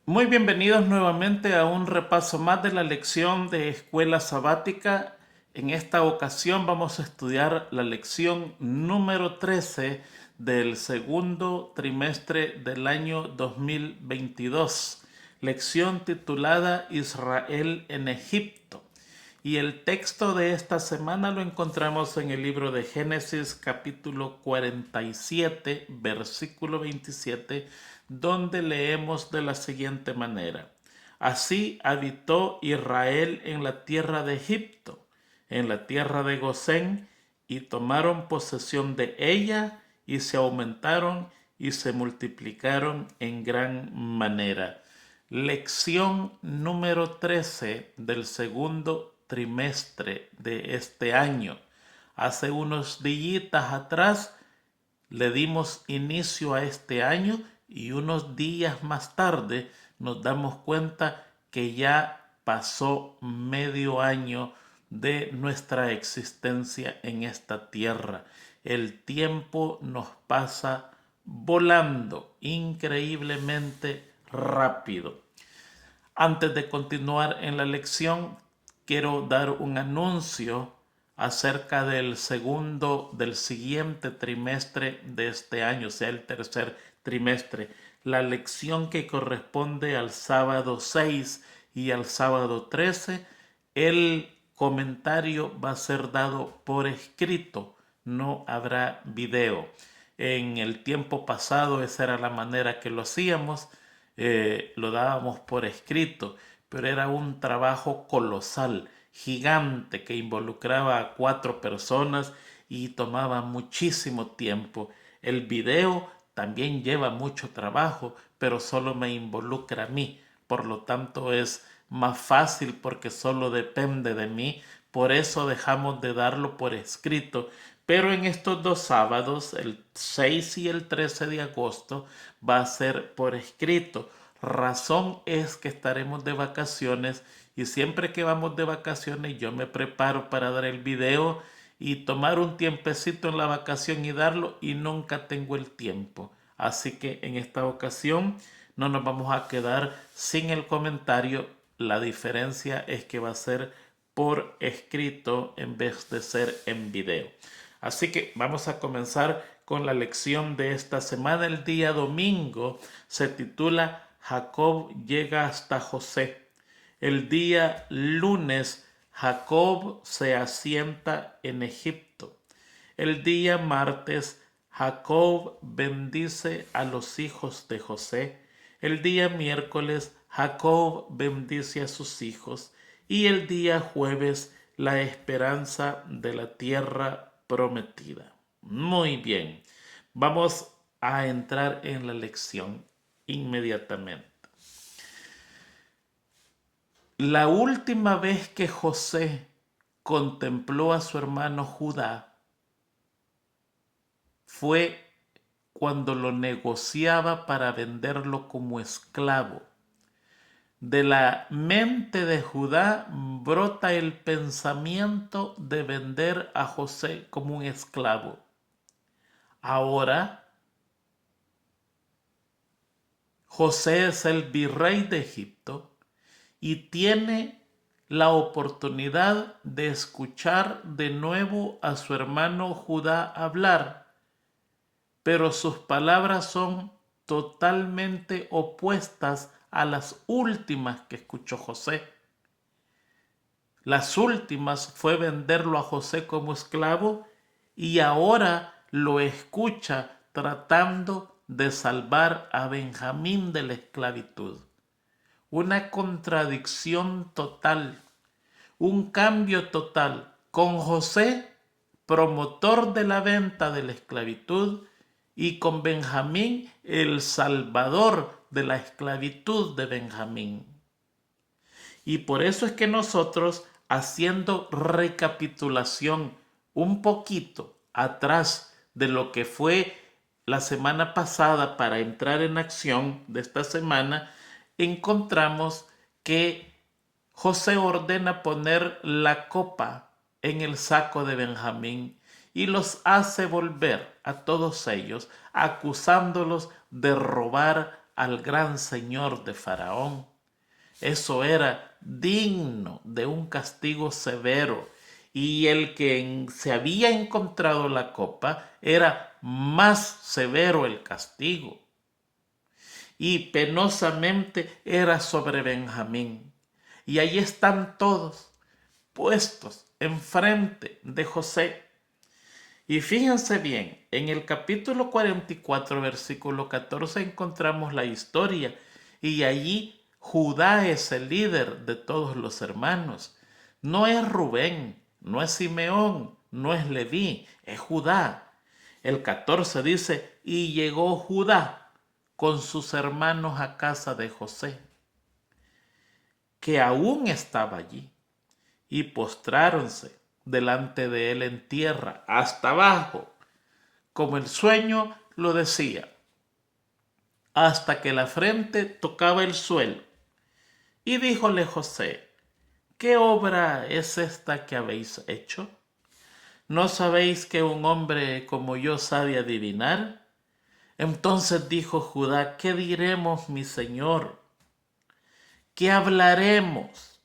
Muy bienvenidos nuevamente a un repaso más de la lección de Escuela Sabática. En esta ocasión vamos a estudiar la lección número 13 del segundo trimestre del año 2022, lección titulada Israel en Egipto. Y el texto de esta semana lo encontramos en el libro de Génesis capítulo 47, versículo 27, donde leemos de la siguiente manera: Así habitó Israel en la tierra de Egipto, en la tierra de Gosén, y tomaron posesión de ella, y se aumentaron y se multiplicaron en gran manera. Lección número 13 del segundo trimestre de este año. Hace unos días atrás le dimos inicio a este año y unos días más tarde nos damos cuenta que ya pasó medio año de nuestra existencia en esta tierra. El tiempo nos pasa volando increíblemente rápido. Antes de continuar en la lección, quiero dar un anuncio acerca del siguiente trimestre de este año, o sea, el tercer trimestre. La lección que corresponde al sábado 6 y al sábado 13, el comentario va a ser dado por escrito, no habrá video. En el tiempo pasado esa era la manera que lo hacíamos, lo dábamos por escrito, pero era un trabajo colosal, gigante, que involucraba a 4 personas y tomaba muchísimo tiempo. El video también lleva mucho trabajo, pero solo me involucra a mí, por lo tanto es más fácil porque solo depende de mí. Por eso dejamos de darlo por escrito. Pero en estos dos sábados, el 6 y el 13 de agosto, va a ser por escrito. Razón es que estaremos de vacaciones y siempre que vamos de vacaciones yo me preparo para dar el video y tomar un tiempecito en la vacación y darlo, y nunca tengo el tiempo. Así que en esta ocasión no nos vamos a quedar sin el comentario. La diferencia es que va a ser por escrito en vez de ser en video. Así que vamos a comenzar con la lección de esta semana. El día domingo se titula Jacob llega hasta José. El día lunes Jacob se asienta en Egipto. El día martes Jacob bendice a los hijos de José. El día miércoles Jacob bendice a sus hijos. Y el día jueves la esperanza de la tierra prometida. Muy bien, vamos a entrar en la lección inmediatamente. La última vez que José contempló a su hermano Judá fue cuando lo negociaba para venderlo como esclavo. De la mente de Judá brota el pensamiento de vender a José como un esclavo. Ahora José es el virrey de Egipto y tiene la oportunidad de escuchar de nuevo a su hermano Judá hablar, pero sus palabras son totalmente opuestas a las últimas que escuchó José. Las últimas fue venderlo a José como esclavo, y ahora lo escucha tratando de salvar a Benjamín de la esclavitud. Una contradicción total, un cambio total, con José, promotor de la venta de la esclavitud, y con Benjamín, el salvador de la esclavitud de Benjamín. Y por eso es que nosotros, haciendo recapitulación un poquito atrás de lo que fue la semana pasada para entrar en acción de esta semana, encontramos que José ordena poner la copa en el saco de Benjamín y los hace volver a todos ellos, acusándolos de robar al gran señor de Faraón. Eso era digno de un castigo severo, y el que se había encontrado la copa era más severo el castigo. Y penosamente era sobre Benjamín. Y allí están todos puestos enfrente de José. Y fíjense bien, en el capítulo 44, versículo 14, encontramos la historia, y allí Judá es el líder de todos los hermanos. No es Rubén, no es Simeón, no es Leví, es Judá. El 14 dice, y llegó Judá con sus hermanos a casa de José, que aún estaba allí, y postráronse delante de él en tierra, hasta abajo, como el sueño lo decía, hasta que la frente tocaba el suelo. Y díjole José, ¿qué obra es esta que habéis hecho? ¿No sabéis que un hombre como yo sabe adivinar? Entonces dijo Judá, ¿qué diremos, mi señor? ¿Qué hablaremos?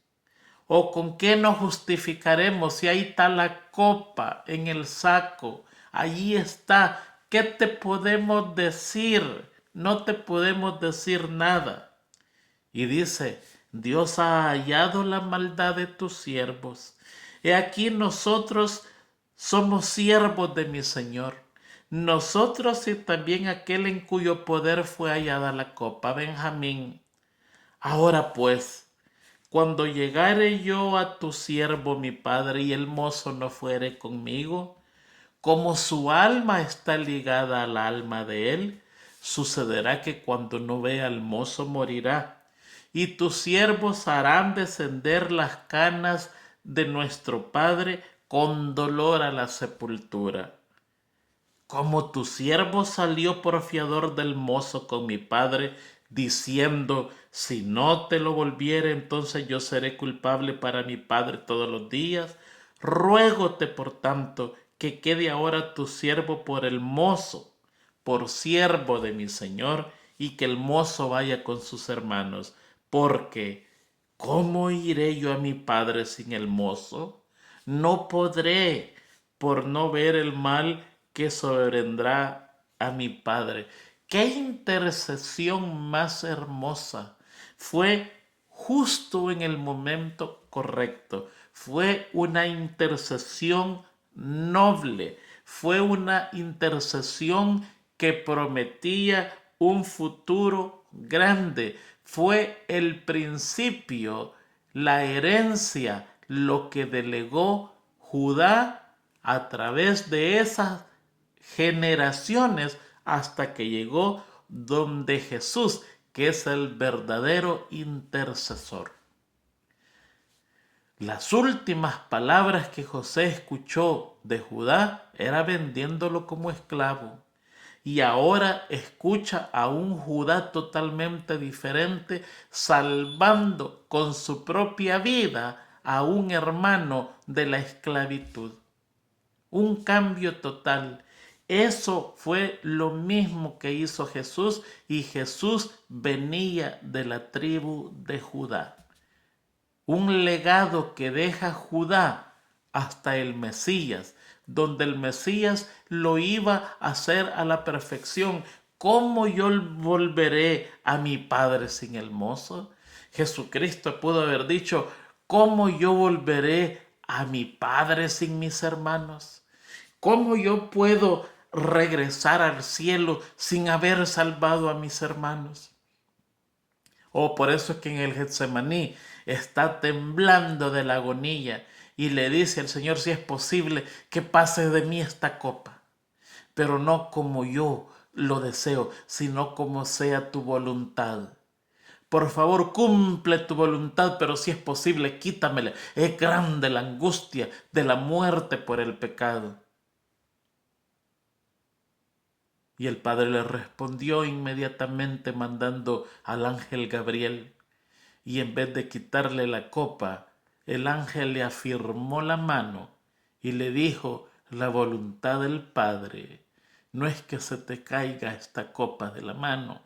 ¿O con qué nos justificaremos si ahí está la copa en el saco? Allí está. ¿Qué te podemos decir? No te podemos decir nada. Y dice, Dios ha hallado la maldad de tus siervos. He aquí nosotros somos siervos de mi Señor. Nosotros y también aquel en cuyo poder fue hallada la copa, Benjamín. Ahora pues, cuando llegare yo a tu siervo mi padre y el mozo no fuere conmigo, como su alma está ligada al alma de él, sucederá que cuando no vea al mozo morirá, y tus siervos harán descender las canas de nuestro padre con dolor a la sepultura. Como tu siervo salió por fiador del mozo con mi padre, diciendo, si no te lo volviere, entonces yo seré culpable para mi padre todos los días. Ruégote, por tanto, que quede ahora tu siervo por el mozo, por siervo de mi señor, y que el mozo vaya con sus hermanos, porque ¿cómo iré yo a mi padre sin el mozo? No podré, por no ver el mal que sobrevendrá a mi padre. ¡Qué intercesión más hermosa! Fue justo en el momento correcto. Fue una intercesión noble. Fue una intercesión que prometía un futuro grande. Fue el principio, la herencia, lo que delegó Judá a través de esas generaciones hasta que llegó donde Jesús, que es el verdadero intercesor. Las últimas palabras que José escuchó de Judá era vendiéndolo como esclavo. Y ahora escucha a un Judá totalmente diferente, salvando con su propia vida a un hermano de la esclavitud. Un cambio total. Eso fue lo mismo que hizo Jesús, y Jesús venía de la tribu de Judá. Un legado que deja Judá hasta el Mesías, donde el Mesías lo iba a hacer a la perfección. ¿Cómo yo volveré a mi padre sin el mozo? Jesucristo pudo haber dicho, ¿cómo yo volveré a mi padre sin mis hermanos? ¿Cómo yo puedo regresar al cielo sin haber salvado a mis hermanos? Por eso es que en el Getsemaní está temblando de la agonía y le dice al Señor, si es posible que pase de mí esta copa, pero no como yo lo deseo, sino como sea tu voluntad. Por favor, cumple tu voluntad, pero si es posible, quítamela. Es grande la angustia de la muerte por el pecado. Y el Padre le respondió inmediatamente mandando al ángel Gabriel. Y en vez de quitarle la copa, el ángel le afirmó la mano y le dijo, la voluntad del Padre no es que se te caiga esta copa de la mano,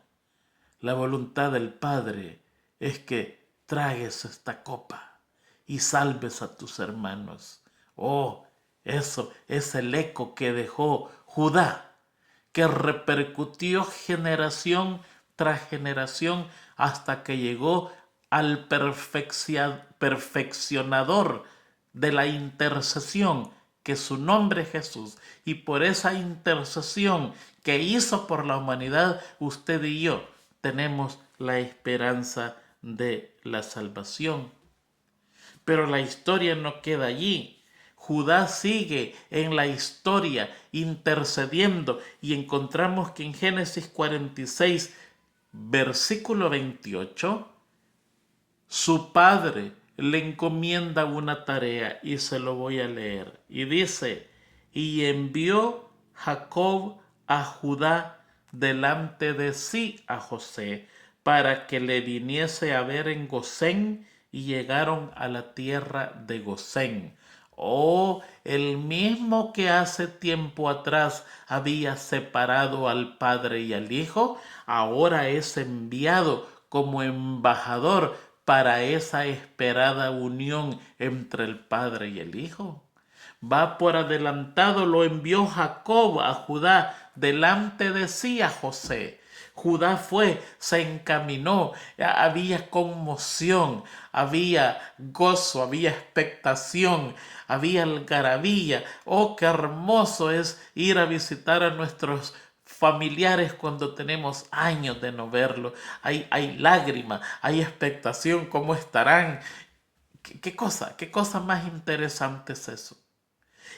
La voluntad del Padre es que tragues esta copa y salves a tus hermanos. Oh, eso es el eco que dejó Judá, que repercutió generación tras generación hasta que llegó al perfeccionador de la intercesión, que su nombre es Jesús. Y por esa intercesión que hizo por la humanidad, usted y yo tenemos la esperanza de la salvación. Pero la historia no queda allí. Judá sigue en la historia intercediendo y encontramos que en Génesis 46, versículo 28, su padre le encomienda una tarea y se lo voy a leer. Y dice, y envió Jacob a Judá delante de sí a José para que le viniese a ver en Gosén, y llegaron a la tierra de Gosén. Oh, el mismo que hace tiempo atrás había separado al Padre y al Hijo, ahora es enviado como embajador para esa esperada unión entre el Padre y el Hijo. Va por adelantado, lo envió Jacob a Judá delante de sí a José. Judá fue, se encaminó, había conmoción, había gozo, había expectación, había algarabía. Oh, qué hermoso es ir a visitar a nuestros familiares cuando tenemos años de no verlo. Hay lágrimas, hay expectación, ¿cómo estarán? ¿Qué cosa más interesante es eso?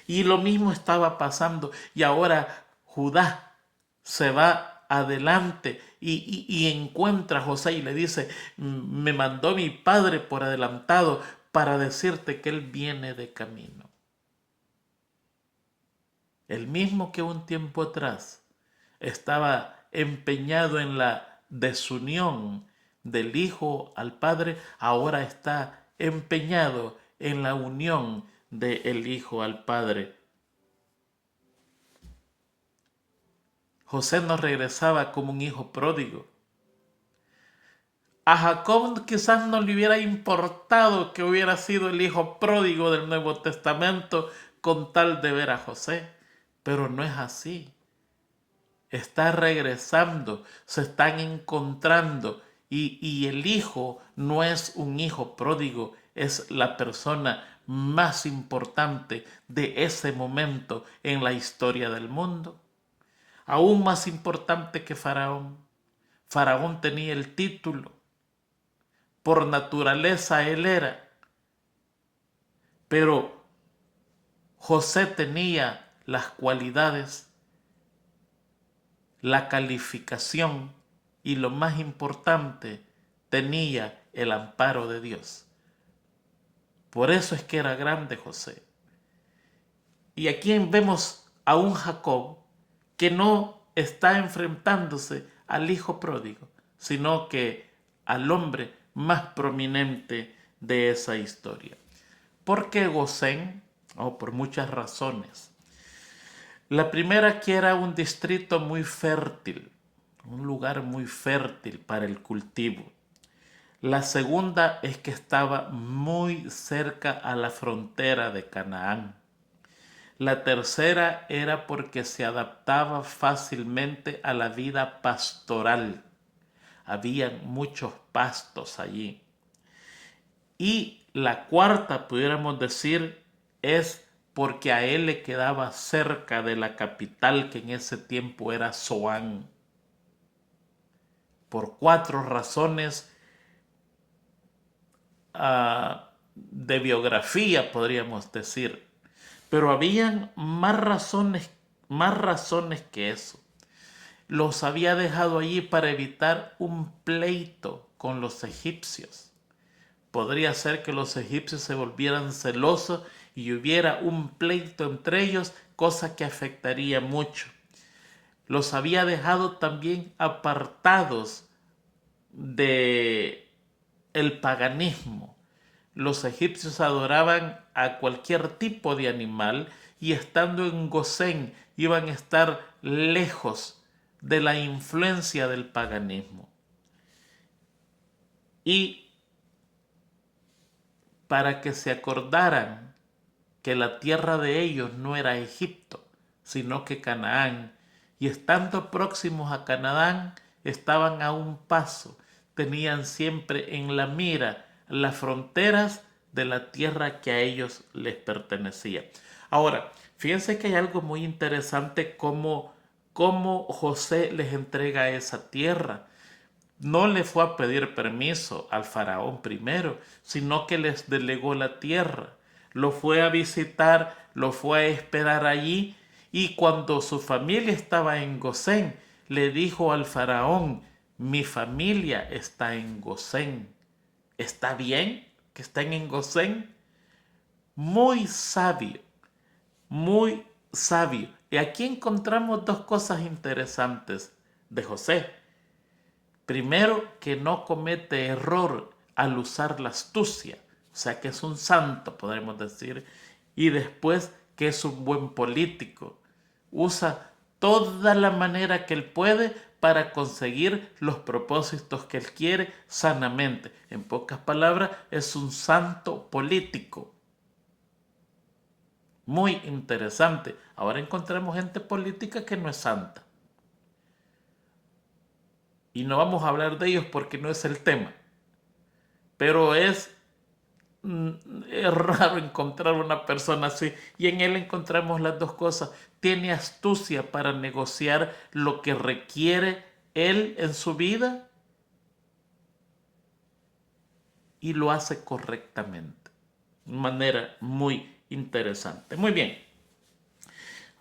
Y lo mismo estaba pasando y ahora Judá se va adelante y encuentra a José y le dice, me mandó mi padre por adelantado para decirte que él viene de camino. El mismo que un tiempo atrás estaba empeñado en la desunión del Hijo al Padre, ahora está empeñado en la unión del Hijo al Padre. José no regresaba como un hijo pródigo. A Jacob quizás no le hubiera importado que hubiera sido el hijo pródigo del Nuevo Testamento con tal de ver a José, pero no es así. Está regresando, se están encontrando y el hijo no es un hijo pródigo, es la persona más importante de ese momento en la historia del mundo. Aún más importante que Faraón. Faraón tenía el título, por naturaleza él era, pero José tenía las cualidades, la calificación y lo más importante, tenía el amparo de Dios. Por eso es que era grande José. Y aquí vemos a un Jacob que no está enfrentándose al hijo pródigo, sino que al hombre más prominente de esa historia. ¿Por qué Gosén? Por muchas razones. La primera, que era un distrito muy fértil, un lugar muy fértil para el cultivo. La segunda es que estaba muy cerca a la frontera de Canaán. La tercera era porque se adaptaba fácilmente a la vida pastoral. Habían muchos pastos allí. Y la cuarta, pudiéramos decir, es porque a él le quedaba cerca de la capital, que en ese tiempo era Zoán. Por 4 razones de biografía, podríamos decir. Pero habían más razones que eso. Los había dejado allí para evitar un pleito con los egipcios. Podría ser que los egipcios se volvieran celosos y hubiera un pleito entre ellos, cosa que afectaría mucho. Los había dejado también apartados de el paganismo. Los egipcios adoraban a cualquier tipo de animal y estando en Gosén iban a estar lejos de la influencia del paganismo. y para que se acordaran que la tierra de ellos no era Egipto, sino que Canaán, y estando próximos a Canaán, estaban a un paso, tenían siempre en la mira las fronteras de la tierra que a ellos les pertenecía. Ahora, fíjense que hay algo muy interesante cómo José les entrega esa tierra. No le fue a pedir permiso al faraón primero, sino que les delegó la tierra. Lo fue a visitar, lo fue a esperar allí, y cuando su familia estaba en Gosén, le dijo al faraón: mi familia está en Gosén. ¿Está bien que estén en Gosén? Muy sabio, muy sabio. Y aquí encontramos dos cosas interesantes de José. Primero, que no comete error al usar la astucia, o sea que es un santo, podremos decir. Y después, que es un buen político. Usa toda la manera que él puede para conseguir los propósitos que él quiere sanamente. En pocas palabras, es un santo político. Muy interesante. Ahora encontramos gente política que no es santa. Y no vamos a hablar de ellos porque no es el tema. Pero es raro encontrar una persona así. Y en él encontramos las dos cosas. Tiene astucia para negociar lo que requiere él en su vida y lo hace correctamente. De manera muy interesante. Muy bien.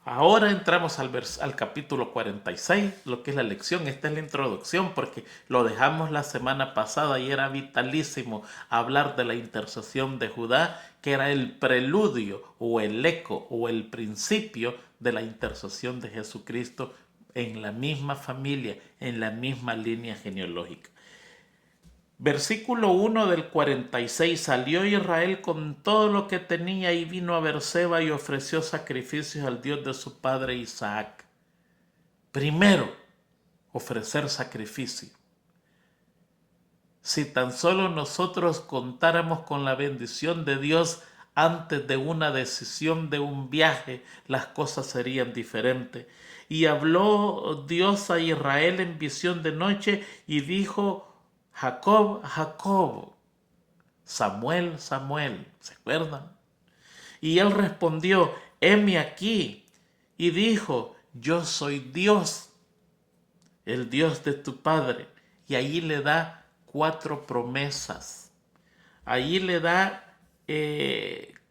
Ahora entramos al capítulo 46, lo que es la lección. Esta es la introducción porque lo dejamos la semana pasada y era vitalísimo hablar de la intercesión de Judá, que era el preludio o el eco o el principio de la intercesión de Jesucristo en la misma familia, en la misma línea genealógica. Versículo 1 del 46. Salió Israel con todo lo que tenía y vino a Beerseba y ofreció sacrificios al Dios de su padre Isaac. Primero, ofrecer sacrificio. Si tan solo nosotros contáramos con la bendición de Dios antes de una decisión de un viaje, las cosas serían diferentes. Y habló Dios a Israel en visión de noche y dijo: Jacob, Jacob. Samuel, Samuel. ¿Se acuerdan? Y él respondió: heme aquí. Y dijo: yo soy Dios, el Dios de tu padre. Y allí le da 4 promesas. Allí le da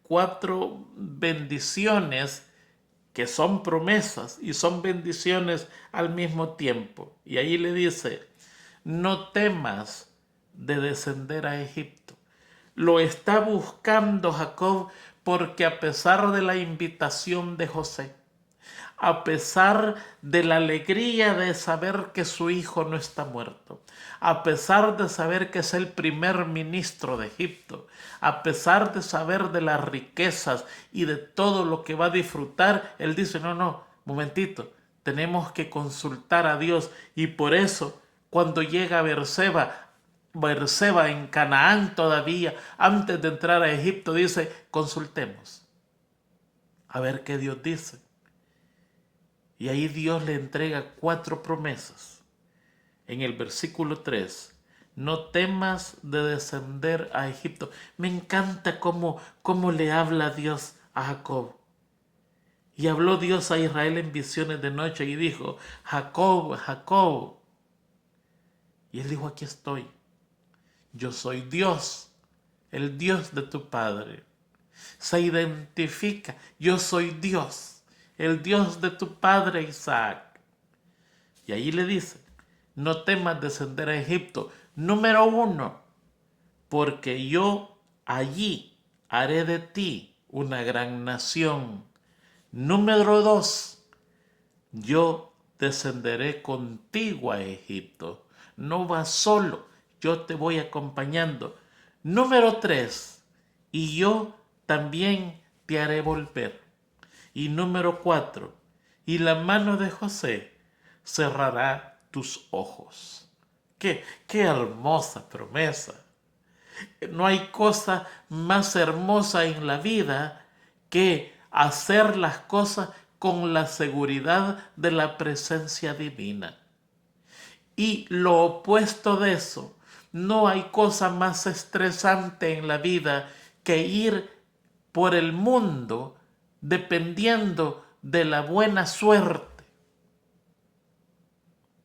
4 bendiciones que son promesas y son bendiciones al mismo tiempo. Y allí le dice: no temas de descender a Egipto. Lo está buscando Jacob porque a pesar de la invitación de José, a pesar de la alegría de saber que su hijo no está muerto, a pesar de saber que es el primer ministro de Egipto, a pesar de saber de las riquezas y de todo lo que va a disfrutar, él dice: no, momentito, tenemos que consultar a Dios. Y por eso, cuando llega a Beerseba en Canaán todavía, antes de entrar a Egipto, dice: consultemos, a ver qué Dios dice. Y ahí Dios le entrega 4 promesas. En el versículo 3, no temas de descender a Egipto. Me encanta cómo le habla Dios a Jacob. Y habló Dios a Israel en visiones de noche y dijo: Jacob, Jacob. Y él dijo: aquí estoy. Yo soy Dios, el Dios de tu padre. Se identifica: yo soy Dios, el Dios de tu padre Isaac. Y ahí le dice: no temas descender a Egipto. Número 1, porque yo allí haré de ti una gran nación. Número 2, yo descenderé contigo a Egipto. No vas solo, yo te voy acompañando. Número 3, y yo también te haré volver. Y número 4, y la mano de José cerrará tus ojos. Qué hermosa promesa. No hay cosa más hermosa en la vida que hacer las cosas con la seguridad de la presencia divina. Y lo opuesto de eso, no hay cosa más estresante en la vida que ir por el mundo dependiendo de la buena suerte.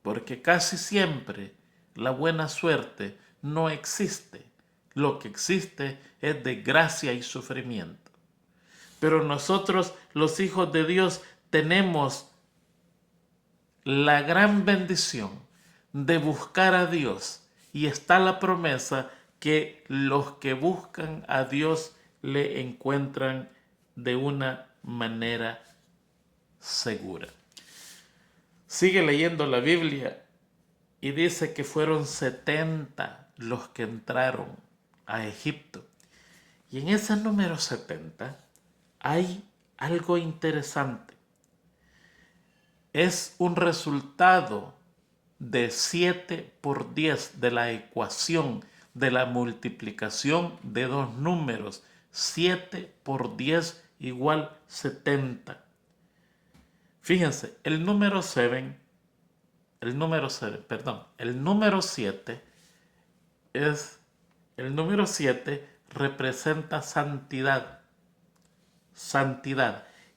Porque casi siempre la buena suerte no existe. Lo que existe es desgracia y sufrimiento. Pero nosotros, los hijos de Dios, tenemos la gran bendición de buscar a Dios, y está la promesa que los que buscan a Dios le encuentran de una manera segura. Sigue leyendo la Biblia y dice que fueron 70 los que entraron a Egipto. Y en ese número 70 hay algo interesante. Es un resultado de 7 por 10 de la ecuación de la multiplicación de dos números. 7 por 10 igual 70. Fíjense, el número 7 representa santidad,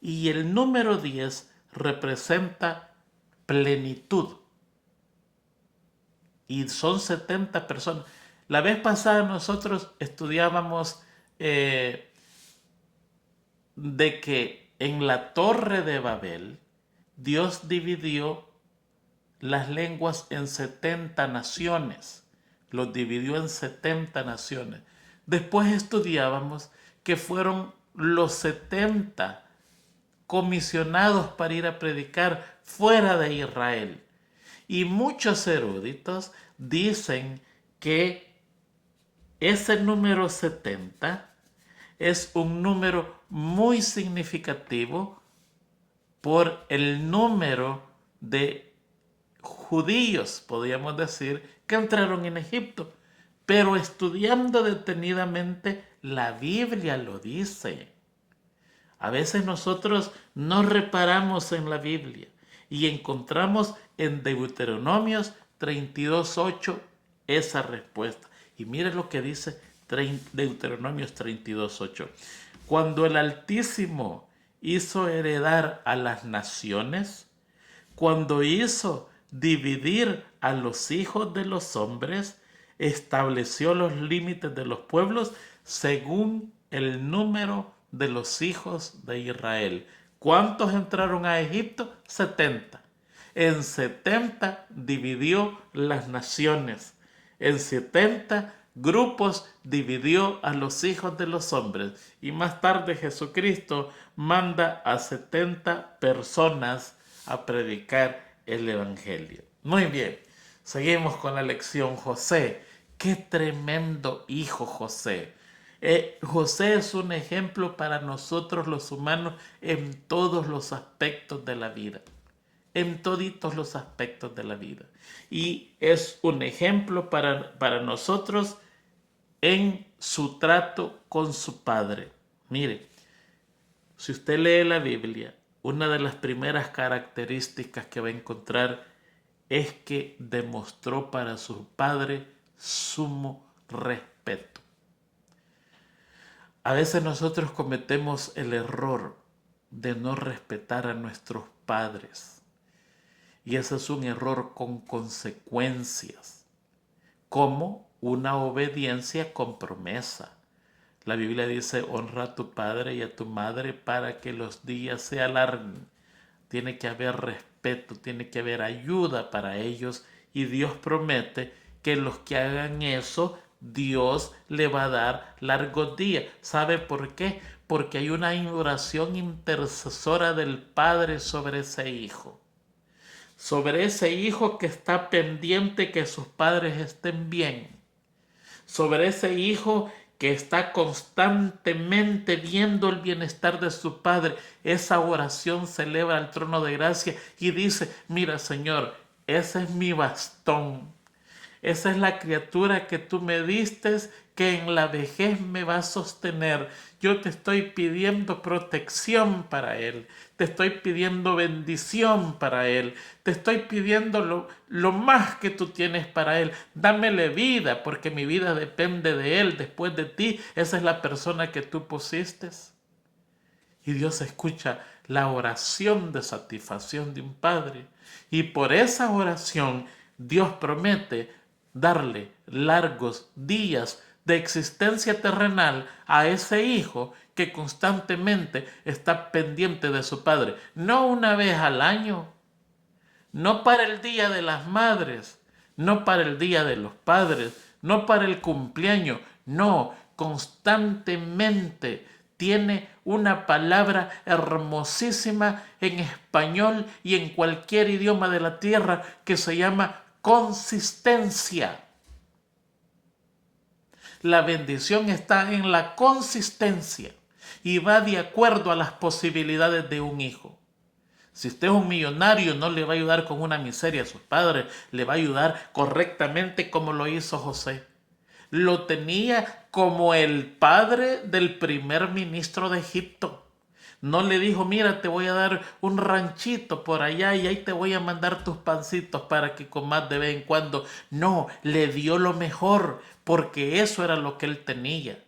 y el número 10 representa plenitud. Y son 70 personas. La vez pasada nosotros estudiábamos de que en la Torre de Babel Dios dividió las lenguas en 70 naciones. Los dividió en 70 naciones. Después estudiábamos que fueron los 70 comisionados para ir a predicar fuera de Israel. Y muchos eruditos dicen que ese número 70 es un número muy significativo por el número de judíos, podríamos decir, que entraron en Egipto. Pero estudiando detenidamente, la Biblia lo dice. A veces nosotros no reparamos en la Biblia y encontramos en Deuteronomios 32:8 esa respuesta. Y mire lo que dice Deuteronomios 32:8. Cuando el Altísimo hizo heredar a las naciones, cuando hizo dividir a los hijos de los hombres, estableció los límites de los pueblos según el número de los hijos de Israel. ¿Cuántos entraron a Egipto? 70. En 70 dividió las naciones. En 70 grupos dividió a los hijos de los hombres. Y más tarde Jesucristo manda a 70 personas a predicar el Evangelio. Muy bien, seguimos con la lección. José, qué tremendo hijo José. José es un ejemplo para nosotros los humanos en todos los aspectos de la vida. En toditos los aspectos de la vida. Y es un ejemplo para nosotros en su trato con su padre. Mire, si usted lee la Biblia, una de las primeras características que va a encontrar es que demostró para su padre sumo respeto. A veces nosotros cometemos el error de no respetar a nuestros padres. Y ese es un error con consecuencias, como una obediencia con promesa. La Biblia dice, honra a tu padre y a tu madre para que los días se alarguen. Tiene que haber respeto, tiene que haber ayuda para ellos, y Dios promete que los que hagan eso, Dios le va a dar largos días. ¿Sabe por qué? Porque hay una oración intercesora del Padre sobre ese hijo. Sobre ese hijo que está pendiente que sus padres estén bien. Sobre ese hijo que está constantemente viendo el bienestar de su padre. Esa oración se eleva al trono de gracia y dice, mira Señor, ese es mi bastón. Esa es la criatura que tú me diste, que en la vejez me va a sostener. Yo te estoy pidiendo protección para él. Te estoy pidiendo bendición para él. Te estoy pidiendo lo más que tú tienes para él. Dámele vida, porque mi vida depende de él. Después de ti, esa es la persona que tú pusiste. Y Dios escucha la oración de satisfacción de un padre. Y por esa oración Dios promete darle largos días de existencia terrenal a ese hijo que constantemente está pendiente de su padre. No una vez al año, no para el Día de las Madres, no para el Día de los Padres, no para el cumpleaños, no, constantemente tiene una palabra hermosísima en español y en cualquier idioma de la tierra que se llama consistencia. La bendición está en la consistencia y va de acuerdo a las posibilidades de un hijo. Si usted es un millonario, no le va a ayudar con una miseria a sus padres, le va a ayudar correctamente como lo hizo José. Lo tenía como el padre del primer ministro de Egipto. No le dijo, mira, te voy a dar un ranchito por allá y ahí te voy a mandar tus pancitos para que comas de vez en cuando. No, le dio lo mejor, porque eso era lo que él tenía.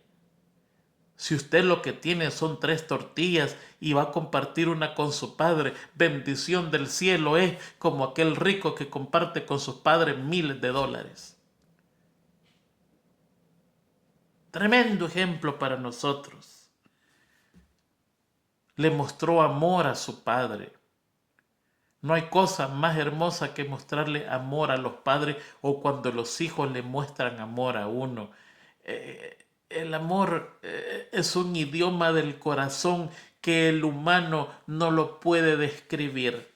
Si usted lo que tiene son 3 tortillas y va a compartir una con su padre, bendición del cielo es como aquel rico que comparte con sus padres miles de dólares. Tremendo ejemplo para nosotros. Le mostró amor a su padre. No hay cosa más hermosa que mostrarle amor a los padres o cuando los hijos le muestran amor a uno. El amor es un idioma del corazón que el humano no lo puede describir.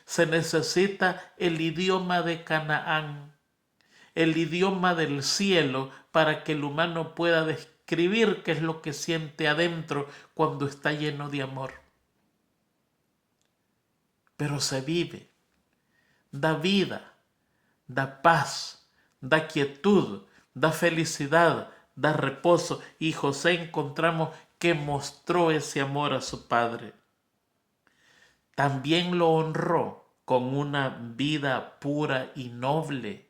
Se necesita el idioma de Canaán, el idioma del cielo, para que el humano pueda describir qué es lo que siente adentro cuando está lleno de amor. Pero se vive, da vida, da paz, da quietud, da felicidad, da reposo. Y José encontramos que mostró ese amor a su padre. También lo honró con una vida pura y noble.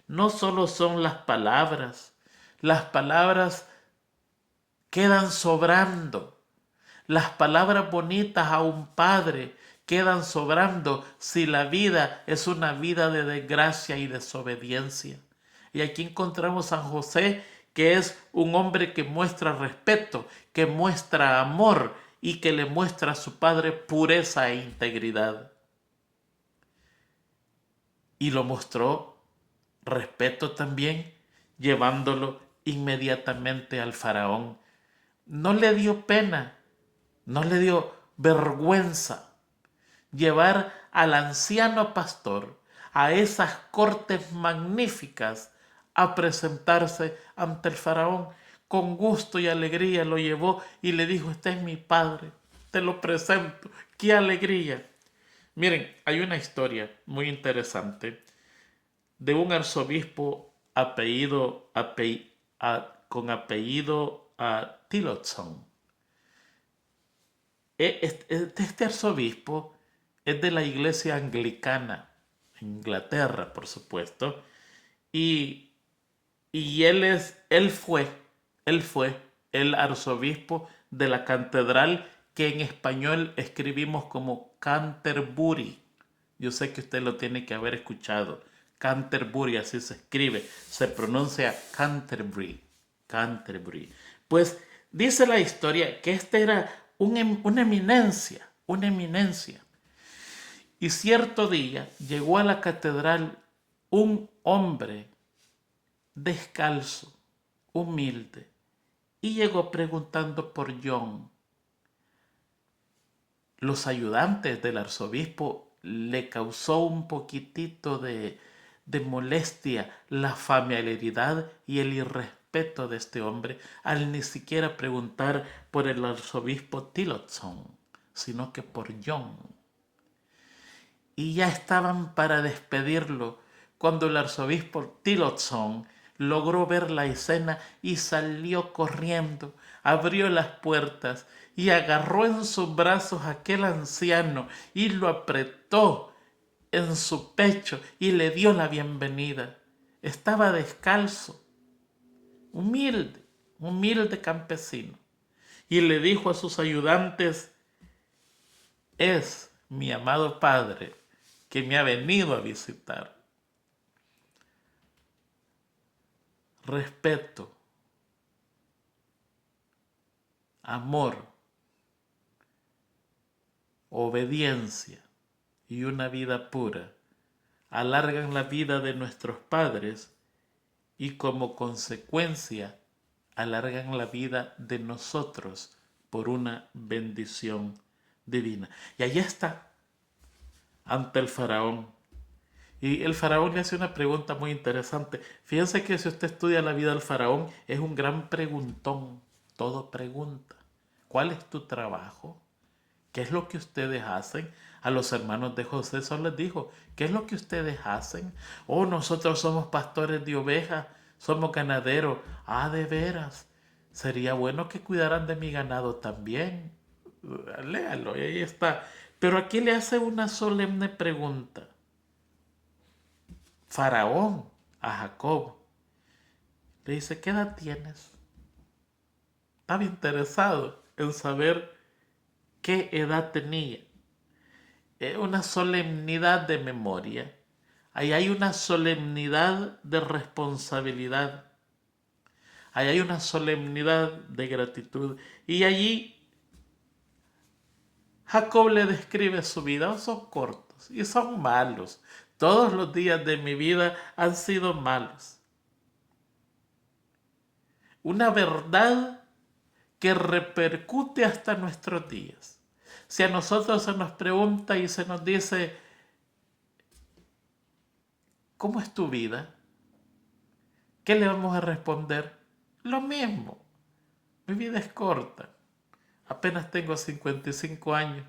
No solo son las palabras quedan sobrando. Las palabras bonitas a un padre quedan sobrando si la vida es una vida de desgracia y desobediencia. Y aquí encontramos a José, que es un hombre que muestra respeto, que muestra amor y que le muestra a su padre pureza e integridad. Y lo mostró respeto también, llevándolo inmediatamente al faraón. No le dio pena, no le dio vergüenza llevar al anciano pastor a esas cortes magníficas a presentarse ante el faraón. Con gusto y alegría lo llevó y le dijo, este es mi padre, te lo presento, qué alegría. Miren, hay una historia muy interesante de un arzobispo con apellido Tillotson. Este arzobispo es de la iglesia anglicana, en Inglaterra, por supuesto, y él fue el arzobispo de la catedral que en español escribimos como Canterbury. Yo sé que usted lo tiene que haber escuchado. Canterbury, así se escribe, se pronuncia Canterbury. Canterbury. Pues dice la historia que este era una eminencia. Y cierto día llegó a la catedral un hombre descalzo, humilde, y llegó preguntando por John. Los ayudantes del arzobispo le causó un poquitito de molestia la familiaridad y el irrespeto de este hombre al ni siquiera preguntar por el arzobispo Tillotson, sino que por John. Y ya estaban para despedirlo cuando el arzobispo Tillotson logró ver la escena y salió corriendo, abrió las puertas y agarró en sus brazos a aquel anciano y lo apretó en su pecho y le dio la bienvenida. Estaba descalzo, humilde campesino. Y le dijo a sus ayudantes: es mi amado padre que me ha venido a visitar. Respeto, amor, obediencia y una vida pura alargan la vida de nuestros padres y como consecuencia alargan la vida de nosotros por una bendición divina. Y ahí está, ante el faraón. Y el faraón le hace una pregunta muy interesante. Fíjense que si usted estudia la vida del faraón, es un gran preguntón. Todo pregunta. ¿Cuál es tu trabajo? ¿Qué es lo que ustedes hacen? A los hermanos de José solo les dijo: ¿qué es lo que ustedes hacen? Oh, nosotros somos pastores de ovejas, somos ganaderos. Ah, de veras. Sería bueno que cuidaran de mi ganado también. Léalo, y ahí está. Pero aquí le hace una solemne pregunta Faraón a Jacob. Le dice: ¿qué edad tienes? Estaba interesado en saber qué edad tenía. Es una solemnidad de memoria. Ahí hay una solemnidad de responsabilidad. Ahí hay una solemnidad de gratitud. Y allí Jacob le describe su vida. Son cortos y son malos. Todos los días de mi vida han sido malos. Una verdad que repercute hasta nuestros días. Si a nosotros se nos pregunta y se nos dice: ¿cómo es tu vida? ¿Qué le vamos a responder? Lo mismo. Mi vida es corta. Apenas tengo 55 años.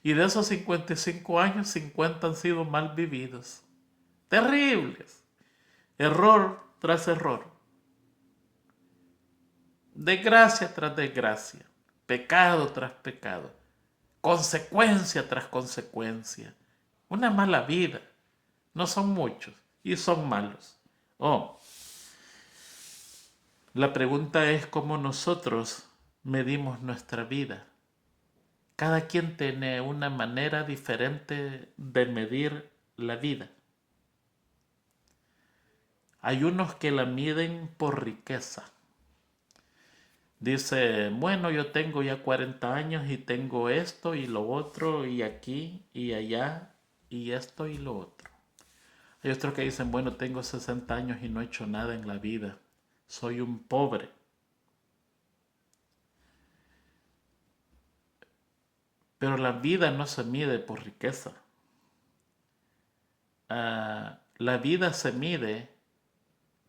Y de esos 55 años, 50 han sido mal vividos. Terribles. Error tras error. Desgracia tras desgracia. Pecado tras pecado. Consecuencia tras consecuencia. Una mala vida. No son muchos y son malos. Oh, la pregunta es cómo nosotros medimos nuestra vida. Cada quien tiene una manera diferente de medir la vida. Hay unos que la miden por riqueza. Dice: bueno, yo tengo ya 40 años y tengo esto y lo otro y aquí y allá y esto y lo otro. Hay otros que dicen: bueno, tengo 60 años y no he hecho nada en la vida. Soy un pobre. Pero la vida no se mide por riqueza. La vida se mide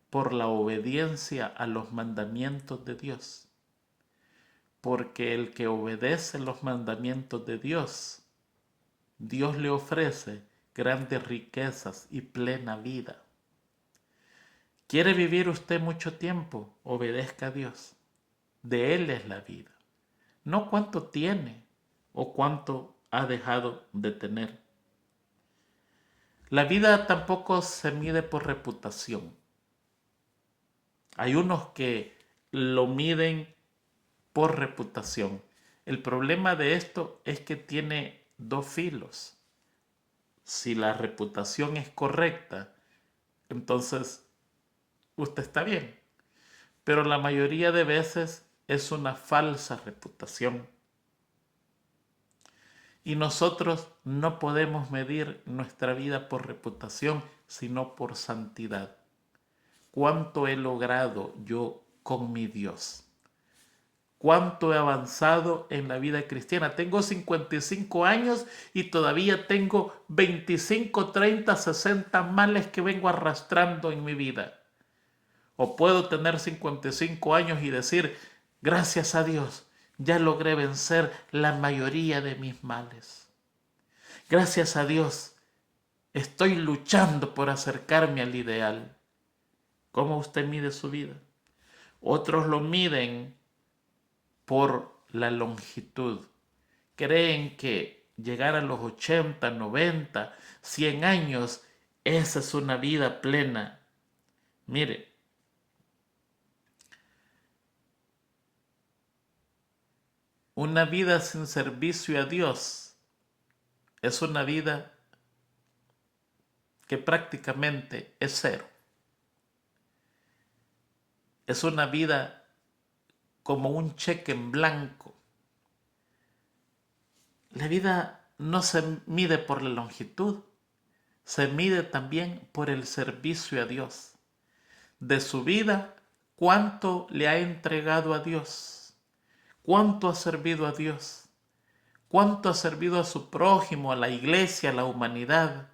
por la obediencia a los mandamientos de Dios. Porque el que obedece los mandamientos de Dios, Dios le ofrece grandes riquezas y plena vida. ¿Quiere vivir usted mucho tiempo? Obedezca a Dios. De Él es la vida. No cuánto tiene o cuánto ha dejado de tener. La vida tampoco se mide por reputación. Hay unos que lo miden por reputación. El problema de esto es que tiene dos filos. Si la reputación es correcta, entonces usted está bien. Pero la mayoría de veces es una falsa reputación. Y nosotros no podemos medir nuestra vida por reputación, sino por santidad. ¿Cuánto he logrado yo con mi Dios? ¿Cuánto he avanzado en la vida cristiana? Tengo 55 años y todavía tengo 25, 30, 60 males que vengo arrastrando en mi vida. O puedo tener 55 años y decir: gracias a Dios, ya logré vencer la mayoría de mis males. Gracias a Dios, Estoy luchando por acercarme al ideal. ¿Cómo usted mide su vida? Otros lo miden por la longitud. Creen que llegar a los 80, 90, 100 años, esa es una vida plena. Mire, una vida sin servicio a Dios es una vida que prácticamente es cero. Es una vida como un cheque en blanco. La vida no se mide por la longitud, se mide también por el servicio a Dios. De su vida, ¿cuánto le ha entregado a Dios? ¿Cuánto ha servido a Dios? ¿Cuánto ha servido a su prójimo, a la iglesia, a la humanidad?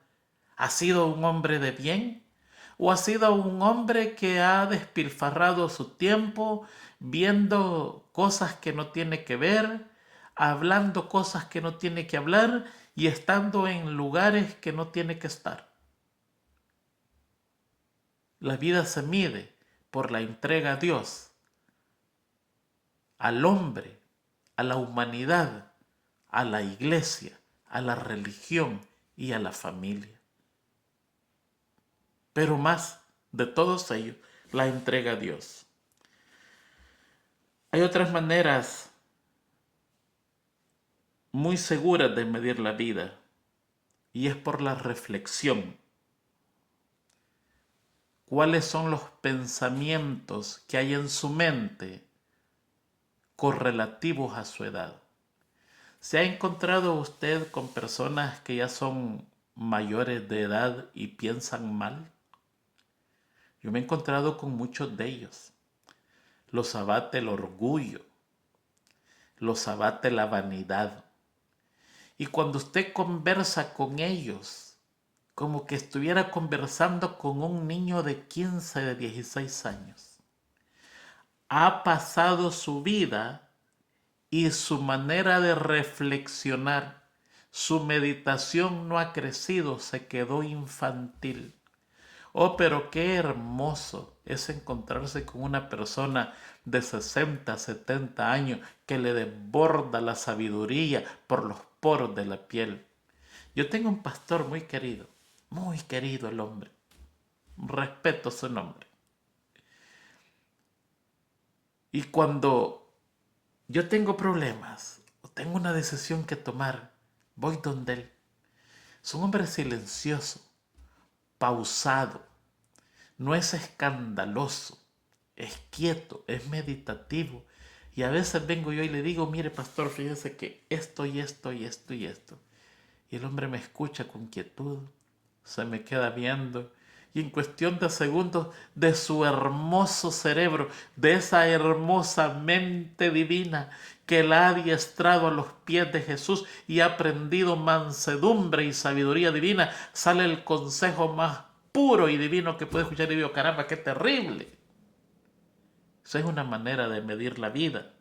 ¿Ha sido un hombre de bien? ¿O ha sido un hombre que ha despilfarrado su tiempo viendo cosas que no tiene que ver, hablando cosas que no tiene que hablar y estando en lugares que no tiene que estar? La vida se mide por la entrega a Dios, al hombre, a la humanidad, a la iglesia, a la religión y a la familia. Pero más de todos ellos, la entrega a Dios. Hay otras maneras muy seguras de medir la vida, y es por la reflexión. ¿Cuáles son los pensamientos que hay en su mente correlativos a su edad? ¿Se ha encontrado usted con personas que ya son mayores de edad y piensan mal? Yo me he encontrado con muchos de ellos. Los abate el orgullo, los abate la vanidad. Y cuando usted conversa con ellos, como que estuviera conversando con un niño de 15, de 16 años. Ha pasado su vida y su manera de reflexionar, su meditación no ha crecido, se quedó infantil. Oh, pero qué hermoso es encontrarse con una persona de 60, 70 años que le desborda la sabiduría por los poros de la piel. Yo tengo un pastor muy querido el hombre. Respeto su nombre. Y cuando yo tengo problemas o tengo una decisión que tomar, voy donde él. Es un hombre silencioso, pausado, no es escandaloso, es quieto, es meditativo. Y a veces vengo yo y le digo, mire pastor, fíjese que esto y esto y esto y esto. Y el hombre me escucha con quietud, se me queda viendo y en cuestión de segundos de su hermoso cerebro, de esa hermosa mente divina que la ha adiestrado a los pies de Jesús y ha aprendido mansedumbre y sabiduría divina, sale el consejo más puro y divino que puede escuchar y digo, caramba, qué terrible. Esa es una manera de medir la vida.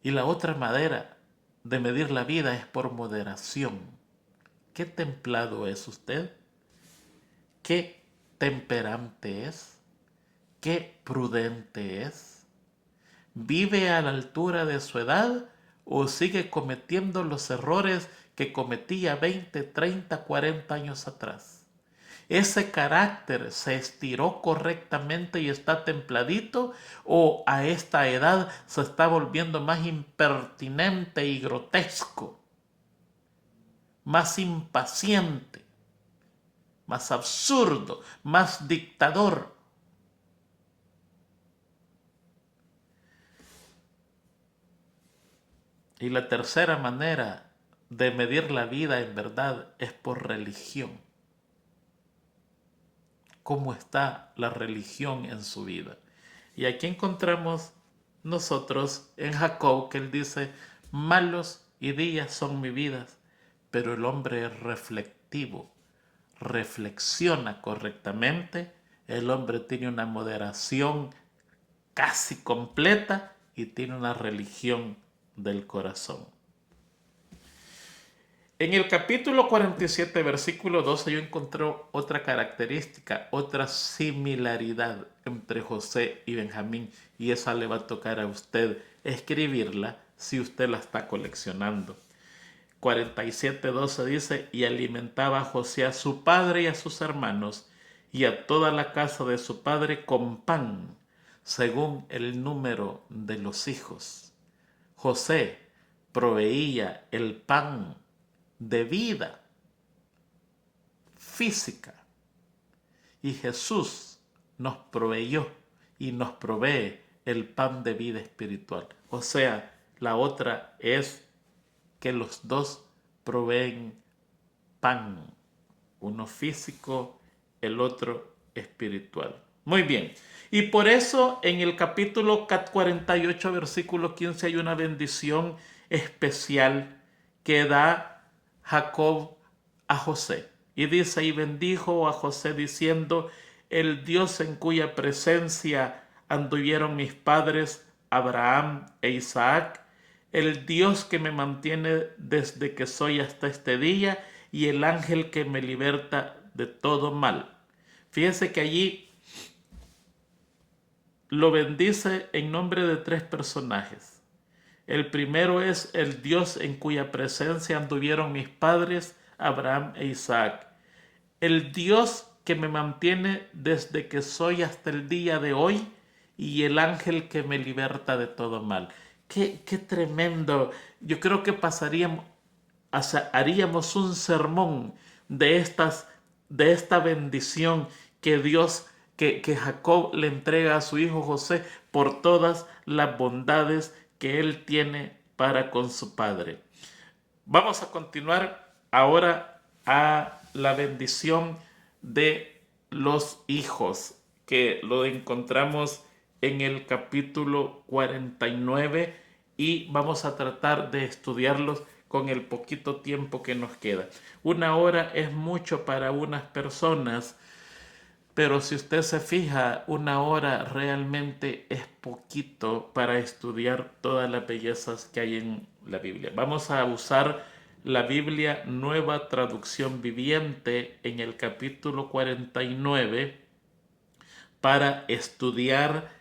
Y la otra manera de medir la vida es por moderación. ¿Qué templado es usted? ¿Qué temperante es? ¿Qué prudente es? ¿Vive a la altura de su edad o sigue cometiendo los errores que cometía 20, 30, 40 años atrás? ¿Ese carácter se estiró correctamente y está templadito o a esta edad se está volviendo más impertinente y grotesco, más impaciente, más absurdo, más dictador? Y la tercera manera de medir la vida en verdad es por religión. ¿Cómo está la religión en su vida? Y aquí encontramos nosotros en Jacob que él dice, malos y días son mi vida, pero el hombre es reflectivo, reflexiona correctamente, el hombre tiene una moderación casi completa y tiene una religión del corazón. En el capítulo 47, versículo 12, yo encontré otra característica, otra similaridad entre José y Benjamín, y esa le va a tocar a usted escribirla si usted la está coleccionando. 47:12 dice: y alimentaba a José a su padre y a sus hermanos y a toda la casa de su padre con pan, según el número de los hijos. José proveía el pan de vida física y Jesús nos proveyó y nos provee el pan de vida espiritual. O sea, la otra es que los dos proveen pan, uno físico, el otro espiritual. Muy bien, y por eso en el capítulo 48, versículo 15, hay una bendición especial que da Jacob a José. Y dice: y bendijo a José diciendo: el Dios en cuya presencia anduvieron mis padres Abraham e Isaac, el Dios que me mantiene desde que soy hasta este día, y el ángel que me liberta de todo mal. Fíjense que allí lo bendice en nombre de tres personajes. El primero es el Dios en cuya presencia anduvieron mis padres Abraham e Isaac. El Dios que me mantiene desde que soy hasta el día de hoy, y el ángel que me liberta de todo mal. Qué tremendo. Yo creo que haríamos un sermón de esta bendición que Dios, que Jacob le entrega a su hijo José por todas las bondades que él tiene para con su padre. Vamos a continuar ahora a la bendición de los hijos, que lo encontramos en el capítulo 49, y vamos a tratar de estudiarlos con el poquito tiempo que nos queda. 1 hora es mucho para unas personas, pero si usted se fija, 1 hora realmente es poquito para estudiar todas las bellezas que hay en la Biblia. Vamos a usar la Biblia Nueva Traducción Viviente en el capítulo 49 para estudiar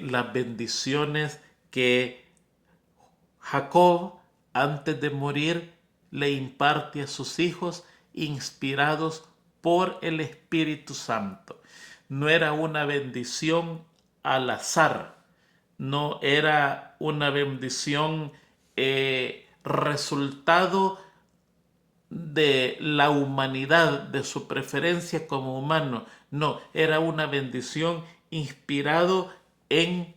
las bendiciones que Jacob, antes de morir, le imparte a sus hijos, inspirados por el Espíritu Santo. No era una bendición al azar, no era una bendición resultado de la humanidad, de su preferencia como humano. No, era una bendición inspirado en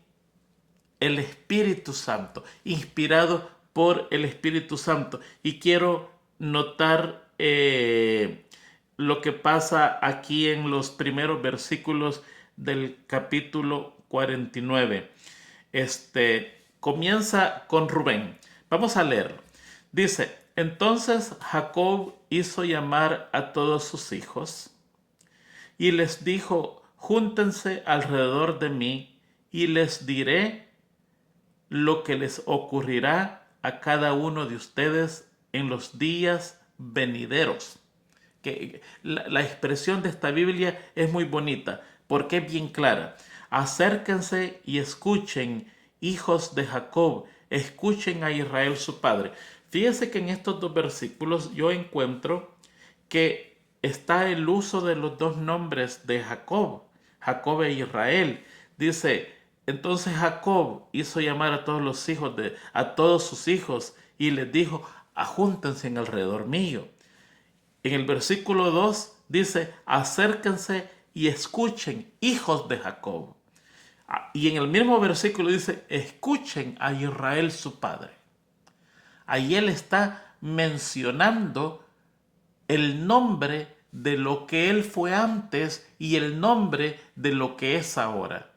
el Espíritu Santo, inspirado por el Espíritu Santo. Y quiero notar lo que pasa aquí en los primeros versículos del capítulo 49. Comienza con Rubén. Vamos a leer. Dice: entonces Jacob hizo llamar a todos sus hijos y les dijo: júntense alrededor de mí y les diré lo que les ocurrirá a cada uno de ustedes en los días venideros. Que la expresión de esta Biblia es muy bonita porque es bien clara. Acérquense y escuchen, hijos de Jacob, escuchen a Israel su padre. Fíjense que en estos dos versículos yo encuentro que está el uso de los dos nombres de Jacob, Jacob e Israel. Dice: entonces Jacob hizo llamar a todos sus hijos y les dijo: ajúntense en alrededor mío. En el versículo 2 dice: acérquense y escuchen, hijos de Jacob. Y en el mismo versículo dice: escuchen a Israel su padre. Ahí él está mencionando el nombre de lo que él fue antes y el nombre de lo que es ahora.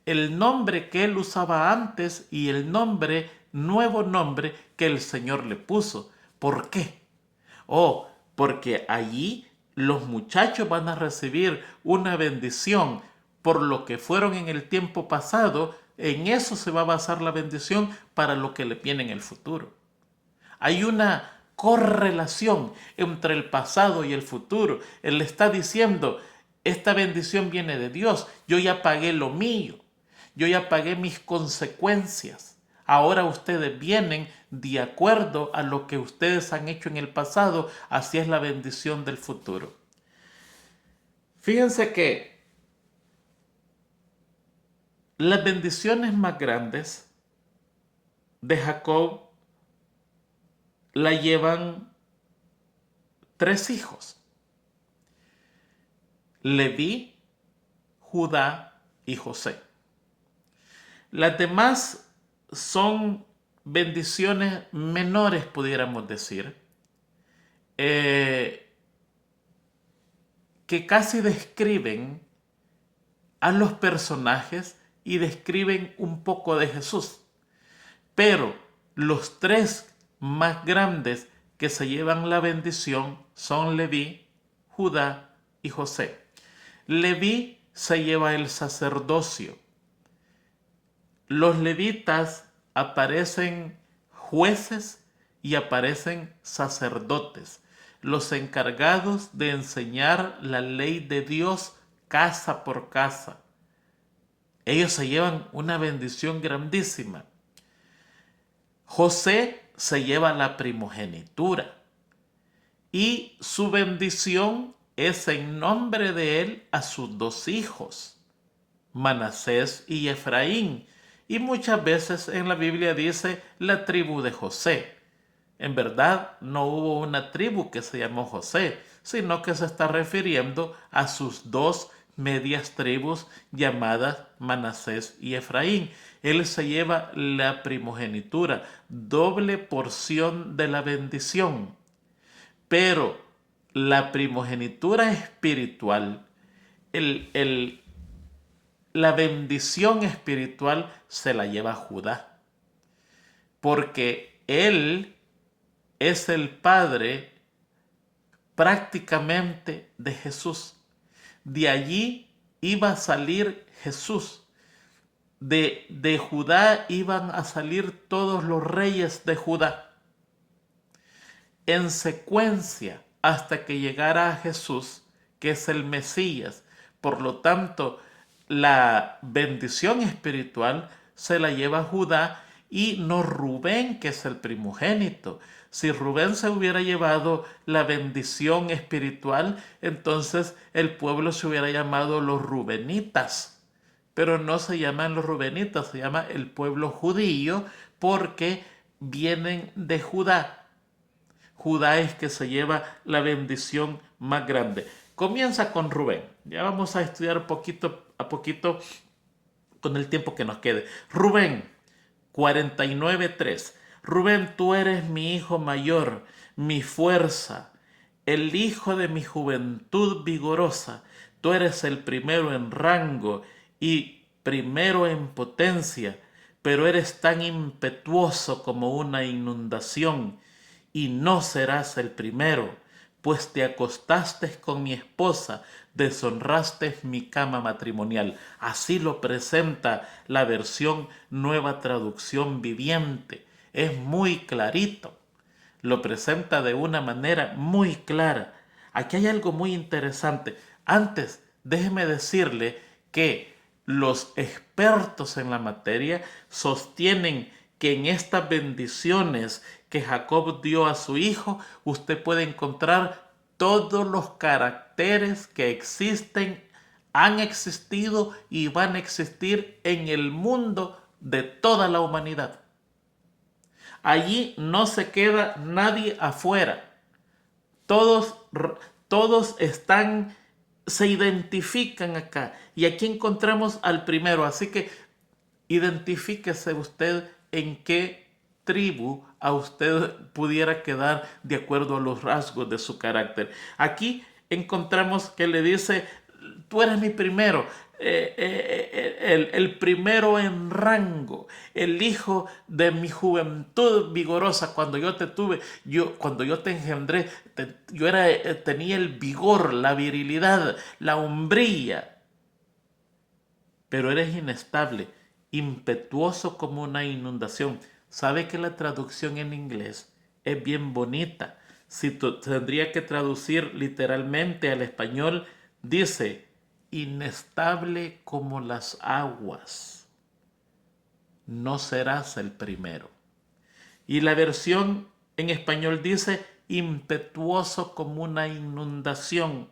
El nombre que él usaba antes y el nuevo nombre que el Señor le puso. ¿Por qué? Porque allí los muchachos van a recibir una bendición por lo que fueron en el tiempo pasado. En eso se va a basar la bendición para lo que le viene en el futuro. Hay una correlación entre el pasado y el futuro. Él le está diciendo, esta bendición viene de Dios, yo ya pagué lo mío, yo ya pagué mis consecuencias. Ahora ustedes vienen de acuerdo a lo que ustedes han hecho en el pasado, así es la bendición del futuro. Fíjense que las bendiciones más grandes de Jacob la llevan 3 hijos: Leví, Judá y José. Las demás son bendiciones menores, pudiéramos decir, que casi describen a los personajes y describen un poco de Jesús. Pero los 3 más grandes que se llevan la bendición son Leví, Judá y José. Leví se lleva el sacerdocio. Los levitas aparecen jueces y aparecen sacerdotes, los encargados de enseñar la ley de Dios casa por casa. Ellos se llevan una bendición grandísima. José se lleva la primogenitura y su bendición es en nombre de él a sus 2 hijos, Manasés y Efraín. Y muchas veces en la Biblia dice la tribu de José. En verdad no hubo una tribu que se llamó José, sino que se está refiriendo a sus 2 medias tribus llamadas Manasés y Efraín. Él se lleva la primogenitura, doble porción de la bendición. Pero la primogenitura espiritual, la bendición espiritual se la lleva Judá, porque él es el padre prácticamente de Jesús. De allí iba a salir Jesús. De Judá iban a salir todos los reyes de Judá, en secuencia hasta que llegara a Jesús, que es el Mesías. Por lo tanto, la bendición espiritual se la lleva Judá y no Rubén, que es el primogénito. Si Rubén se hubiera llevado la bendición espiritual, entonces el pueblo se hubiera llamado los rubenitas. Pero no se llaman los rubenitas, se llama el pueblo judío porque vienen de Judá. Judá es que se lleva la bendición más grande. Comienza con Rubén. Ya vamos a estudiar poquito a poquito con el tiempo que nos quede. Rubén, 49:3. Rubén, tú eres mi hijo mayor, mi fuerza, el hijo de mi juventud vigorosa. Tú eres el primero en rango y primero en potencia, pero eres tan impetuoso como una inundación, y no serás el primero, pues te acostaste con mi esposa, deshonraste mi cama matrimonial. Así lo presenta la versión Nueva Traducción Viviente. Es muy clarito. Lo presenta de una manera muy clara. Aquí hay algo muy interesante. Antes, déjeme decirle que los expertos en la materia sostienen que en estas bendiciones que Jacob dio a su hijo, usted puede encontrar todos los caracteres que existen, han existido y van a existir en el mundo de toda la humanidad. Allí no se queda nadie afuera. Todos, todos se identifican acá. Y aquí encontramos al primero. Así que identifíquese usted en qué tribu a usted pudiera quedar de acuerdo a los rasgos de su carácter. Aquí encontramos que le dice, tú eres mi primero, el primero en rango, el hijo de mi juventud vigorosa. Cuando yo te tuve, cuando yo te engendré, tenía el vigor, la virilidad, la hombría. Pero eres inestable, impetuoso como una inundación. ¿Sabe que la traducción en inglés es bien bonita. Si tendría que traducir literalmente al español, dice, inestable como las aguas, no serás el primero. Y la versión en español dice, impetuoso como una inundación,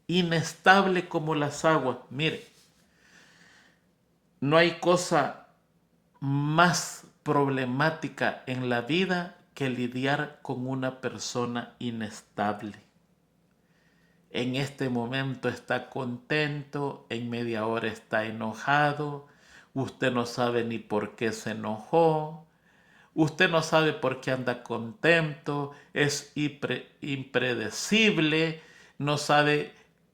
inestable como las aguas. Mire, no hay cosa más problemática en la vida que lidiar con una persona inestable. En este momento está contento, en media hora está enojado, usted no sabe ni por qué se enojó, usted no sabe por qué anda contento, es impredecible, no sabe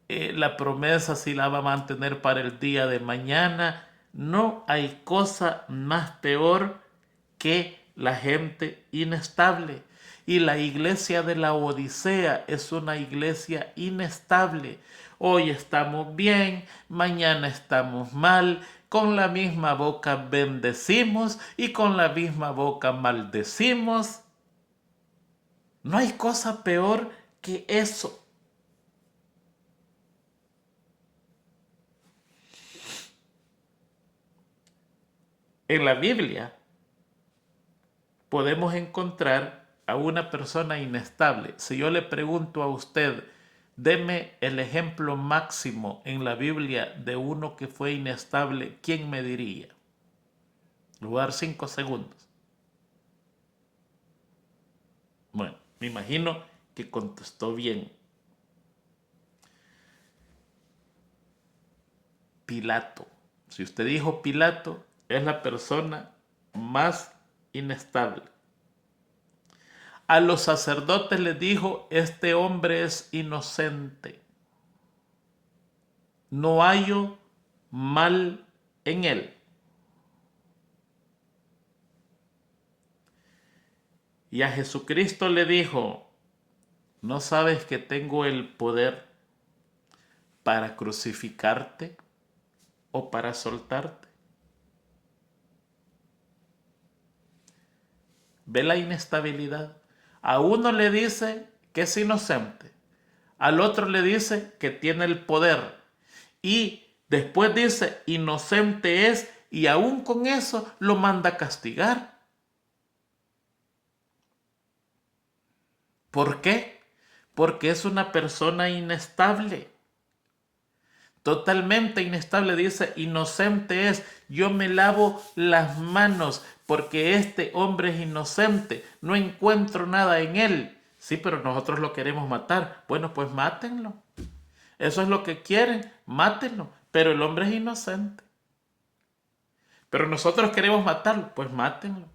la promesa si la va a mantener para el día de mañana. No hay cosa más peor que la gente inestable. Y la iglesia de la Odisea es una iglesia inestable. Hoy estamos bien, mañana estamos mal, con la misma boca bendecimos y con la misma boca maldecimos. No hay cosa peor que eso. En la Biblia podemos encontrar a una persona inestable. Si yo le pregunto a usted, deme el ejemplo máximo en la Biblia de uno que fue inestable, ¿quién me diría? Le voy a dar 5 segundos. Bueno, me imagino que contestó bien. Pilato. Si usted dijo Pilato, es la persona más inestable. A los sacerdotes les dijo, este hombre es inocente. No hallo mal en él. Y a Jesucristo le dijo, ¿no sabes que tengo el poder para crucificarte o para soltarte? ¿Ve la inestabilidad? A uno le dice que es inocente, al otro le dice que tiene el poder y después dice inocente es y aún con eso lo manda a castigar. ¿Por qué? Porque es una persona inestable. Totalmente inestable, dice, inocente es, yo me lavo las manos porque este hombre es inocente, no encuentro nada en él. Sí, pero nosotros lo queremos matar. Bueno, pues mátenlo. Eso es lo que quieren, mátenlo. Pero el hombre es inocente. Pero nosotros queremos matarlo, pues mátenlo.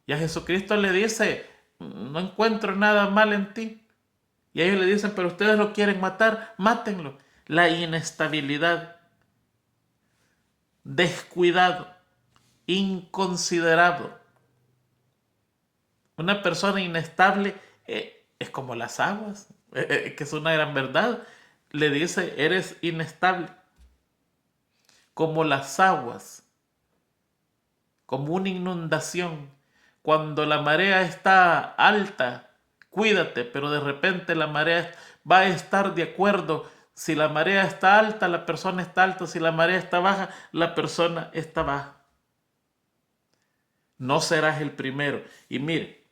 Y a Jesucristo le dice, no encuentro nada mal en ti. Y ellos le dicen, pero ustedes lo quieren matar, mátenlo. La inestabilidad, descuidado, inconsiderado. Una persona inestable es como las aguas, que es una gran verdad. Le dice, eres inestable, como las aguas, como una inundación. Cuando la marea está alta, cuídate, pero de repente la marea va a estar de acuerdo. Si la marea está alta, la persona está alta. Si la marea está baja, la persona está baja. No serás el primero. Y mire,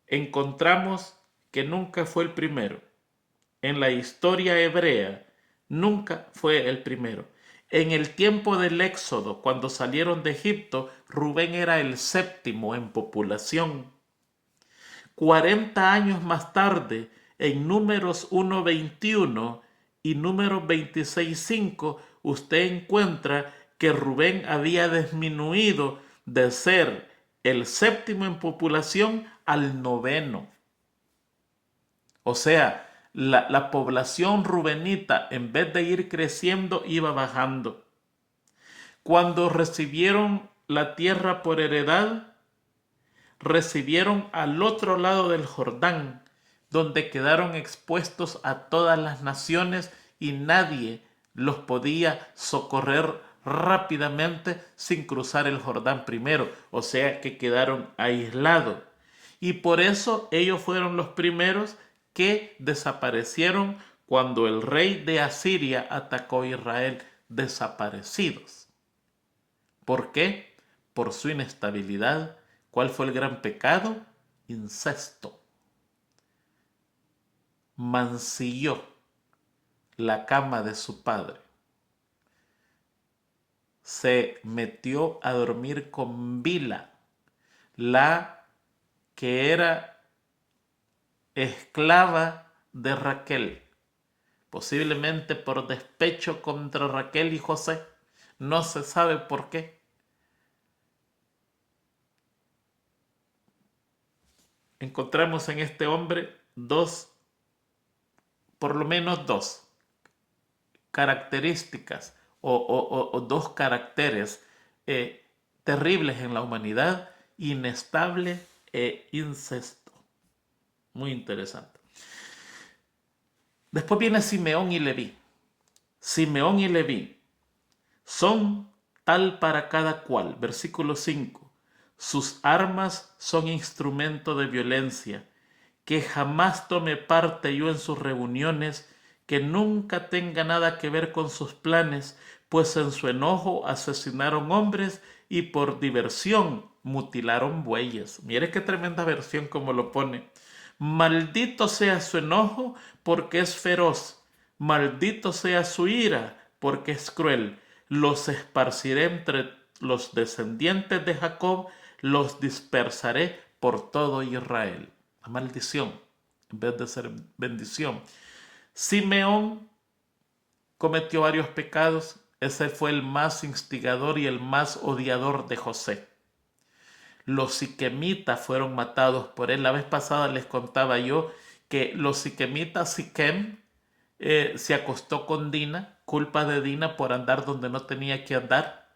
encontramos que nunca fue el primero. En la historia hebrea, nunca fue el primero. En el tiempo del Éxodo, cuando salieron de Egipto, Rubén era el séptimo en población. 40 años más tarde, en Números 1:21 y Números 26:5, usted encuentra que Rubén había disminuido de ser el séptimo en población al noveno. O sea, la población rubenita, en vez de ir creciendo, iba bajando. Cuando recibieron la tierra por heredad, recibieron al otro lado del Jordán, donde quedaron expuestos a todas las naciones y nadie los podía socorrer rápidamente sin cruzar el Jordán primero, o sea que quedaron aislados. Y por eso ellos fueron los primeros que desaparecieron cuando el rey de Asiria atacó a Israel, desaparecidos. ¿Por qué? Por su inestabilidad. ¿Cuál fue el gran pecado? Incesto. Mancilló la cama de su padre. Se metió a dormir con Bila, la que era esclava de Raquel, posiblemente por despecho contra Raquel y José. No se sabe por qué. Encontramos en este hombre por lo menos dos características o dos caracteres terribles en la humanidad: inestable e incesto. Muy interesante. Después viene Simeón y Leví. Simeón y Leví son tal para cada cual. Versículo 5. Sus armas son instrumento de violencia. Que jamás tome parte yo en sus reuniones, que nunca tenga nada que ver con sus planes, pues en su enojo asesinaron hombres y por diversión mutilaron bueyes. Mire qué tremenda versión como lo pone. Maldito sea su enojo porque es feroz, maldito sea su ira porque es cruel. Los esparciré entre los descendientes de Jacob, los dispersaré por todo Israel. La maldición en vez de ser bendición. Simeón cometió varios pecados. Ese fue el más instigador y el más odiador de José. Los siquemitas fueron matados por él. La vez pasada les contaba yo que los siquemitas, Siquem, se acostó con Dina, culpa de Dina por andar donde no tenía que andar.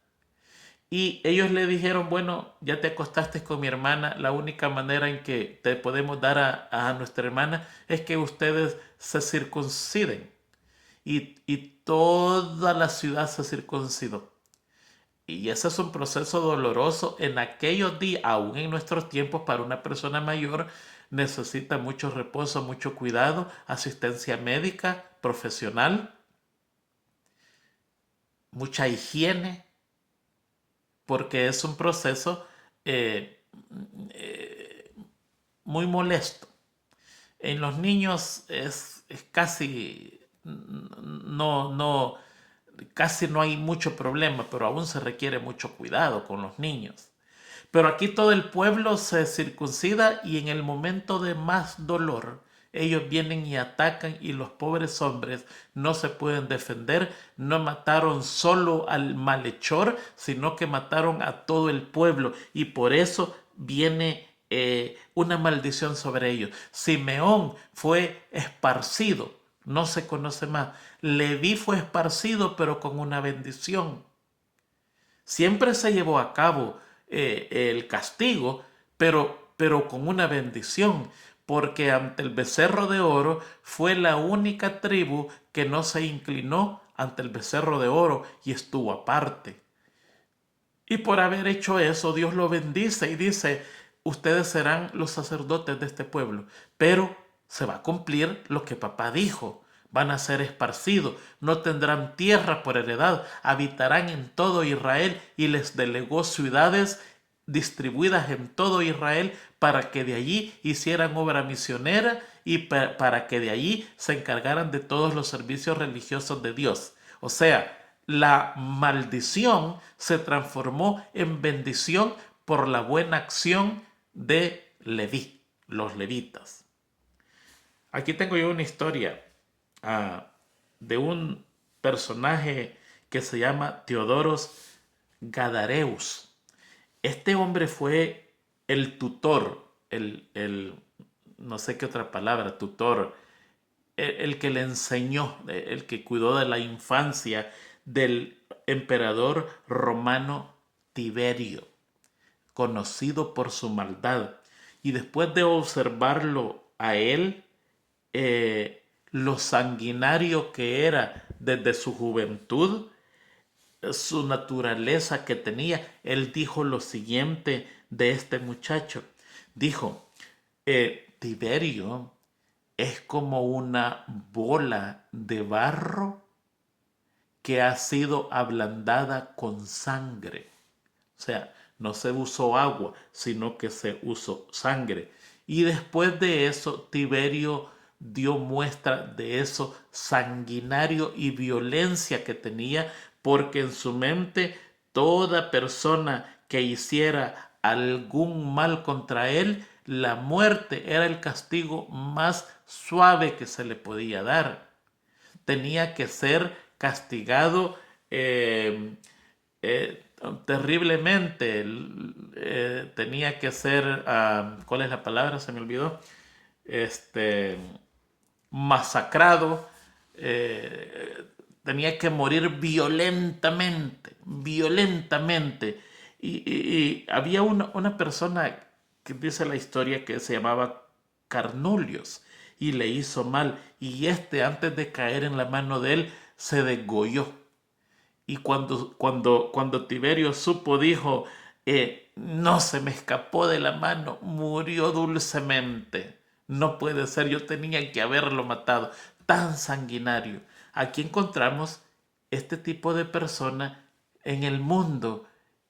Y ellos le dijeron, bueno, ya te acostaste con mi hermana, la única manera en que te podemos dar a nuestra hermana es que ustedes se circunciden. Y toda la ciudad se circuncidó. Y ese es un proceso doloroso en aquellos días, aún en nuestros tiempos. Para una persona mayor necesita mucho reposo, mucho cuidado, asistencia médica, profesional, mucha higiene, porque es un proceso eh, muy molesto. En los niños es casi casi no hay mucho problema, pero aún se requiere mucho cuidado con los niños. Pero aquí todo el pueblo se circuncida y en el momento de más dolor, ellos vienen y atacan y los pobres hombres no se pueden defender. No mataron solo al malhechor, sino que mataron a todo el pueblo. Y por eso viene una maldición sobre ellos. Simeón fue esparcido, no se conoce más. Leví fue esparcido, pero con una bendición. Siempre se llevó a cabo el castigo, pero con una bendición, porque ante el becerro de oro fue la única tribu que no se inclinó ante el becerro de oro y estuvo aparte. Y por haber hecho eso, Dios lo bendice y dice, ustedes serán los sacerdotes de este pueblo, pero se va a cumplir lo que papá dijo. Van a ser esparcidos, no tendrán tierra por heredad, habitarán en todo Israel, y les delegó ciudades distribuidas en todo Israel para que de allí hicieran obra misionera y para que de allí se encargaran de todos los servicios religiosos de Dios. O sea, la maldición se transformó en bendición por la buena acción de Leví, los levitas. Aquí tengo yo una historia de un personaje que se llama Teodoros Gadareus. Este hombre fue el tutor, no sé qué otra palabra, tutor, el que le enseñó, el que cuidó de la infancia del emperador romano Tiberio, conocido por su maldad. Y después de observarlo a él, lo sanguinario que era desde su juventud, su naturaleza que tenía, él dijo lo siguiente de este muchacho. Dijo, Tiberio es como una bola de barro que ha sido ablandada con sangre. O sea, no se usó agua, sino que se usó sangre. Y después de eso, Tiberio dio muestra de eso sanguinario y violencia que tenía, porque en su mente toda persona que hiciera algún mal contra él, la muerte era el castigo más suave que se le podía dar. Tenía que ser castigado eh, eh, terriblemente. Tenía que ser, ¿cuál es la palabra? Se me olvidó. Este, masacrado. eh, Tenía que morir violentamente, violentamente. Y había una persona que dice la historia que se llamaba Carnulios y le hizo mal. Y este, antes de caer en la mano de él, se desgolló. Y cuando Tiberio supo, dijo, no se me escapó de la mano, murió dulcemente. No puede ser, yo tenía que haberlo matado. Tan sanguinario. Aquí encontramos este tipo de persona en el mundo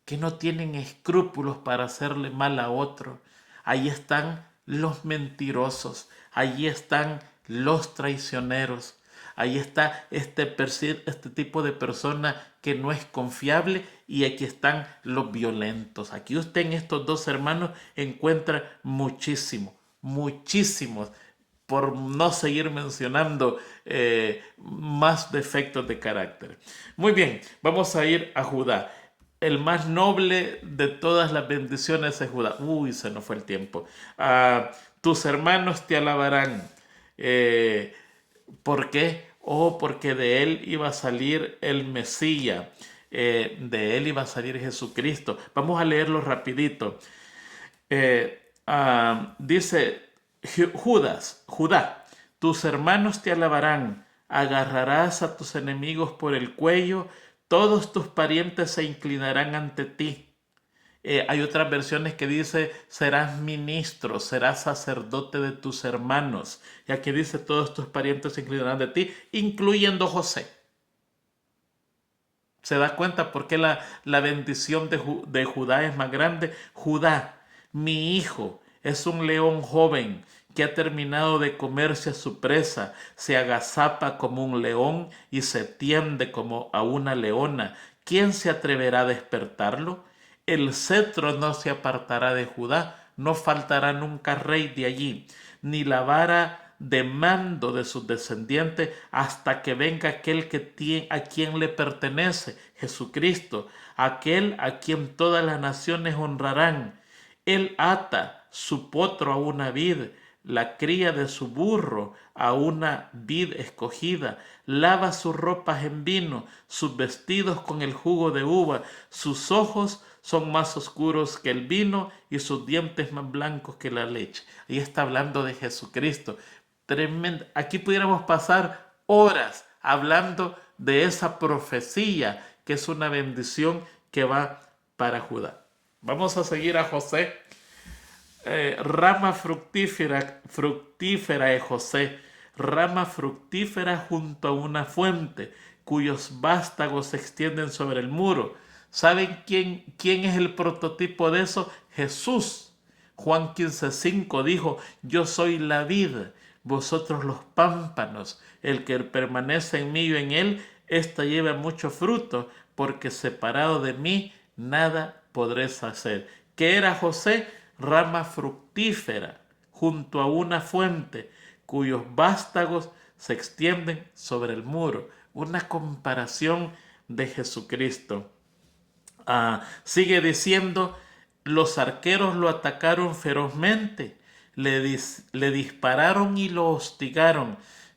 que no tienen escrúpulos para hacerle mal a otro. Ahí están los mentirosos, ahí están los traicioneros, ahí está este tipo de persona que no es confiable, y aquí están los violentos. Aquí usted en estos dos hermanos encuentra muchísimos, por no seguir mencionando más defectos de carácter. Muy bien, vamos a ir a Judá. El más noble de todas las bendiciones es Judá. Uy, se nos fue el tiempo. Tus hermanos te alabarán. Eh, ¿Por qué? Oh, porque de él iba a salir el Mesías. De él iba a salir Jesucristo. Vamos a leerlo rapidito. Dice Judá, tus hermanos te alabarán, agarrarás a tus enemigos por el cuello, todos tus parientes se inclinarán ante ti. Hay otras versiones que dice, serás ministro, serás sacerdote de tus hermanos. Y aquí dice, todos tus parientes se inclinarán de ti, incluyendo José. ¿Se da cuenta por qué la bendición de Judá es más grande? Judá, mi hijo, es un león joven que ha terminado de comerse a su presa, se agazapa como un león y se tiende como a una leona. ¿Quién se atreverá a despertarlo? El cetro no se apartará de Judá, no faltará nunca rey de allí, ni la vara de mando de sus descendientes, hasta que venga aquel a quien le pertenece, Jesucristo, aquel a quien todas las naciones honrarán. Él ata su potro a una vid, la cría de su burro a una vid escogida, lava sus ropas en vino, sus vestidos con el jugo de uva, sus ojos son más oscuros que el vino y sus dientes más blancos que la leche. Ahí está hablando de Jesucristo. Tremendo. Aquí pudiéramos pasar horas hablando de esa profecía, que es una bendición que va para Judá. Vamos a seguir a José. Rama fructífera es José, rama fructífera junto a una fuente, cuyos vástagos se extienden sobre el muro. ¿Saben quién es el prototipo de eso? Jesús. Juan 15:5 dijo, yo soy la vid, vosotros los pámpanos. El que permanece en mí y en él, ésta lleva mucho fruto, porque separado de mí nada podréis hacer. ¿Qué era José? Rama fructífera junto a una fuente, cuyos vástagos se extienden sobre el muro. Una comparación de Jesucristo. Sigue diciendo, los arqueros lo atacaron ferozmente, le dispararon y lo hostigaron,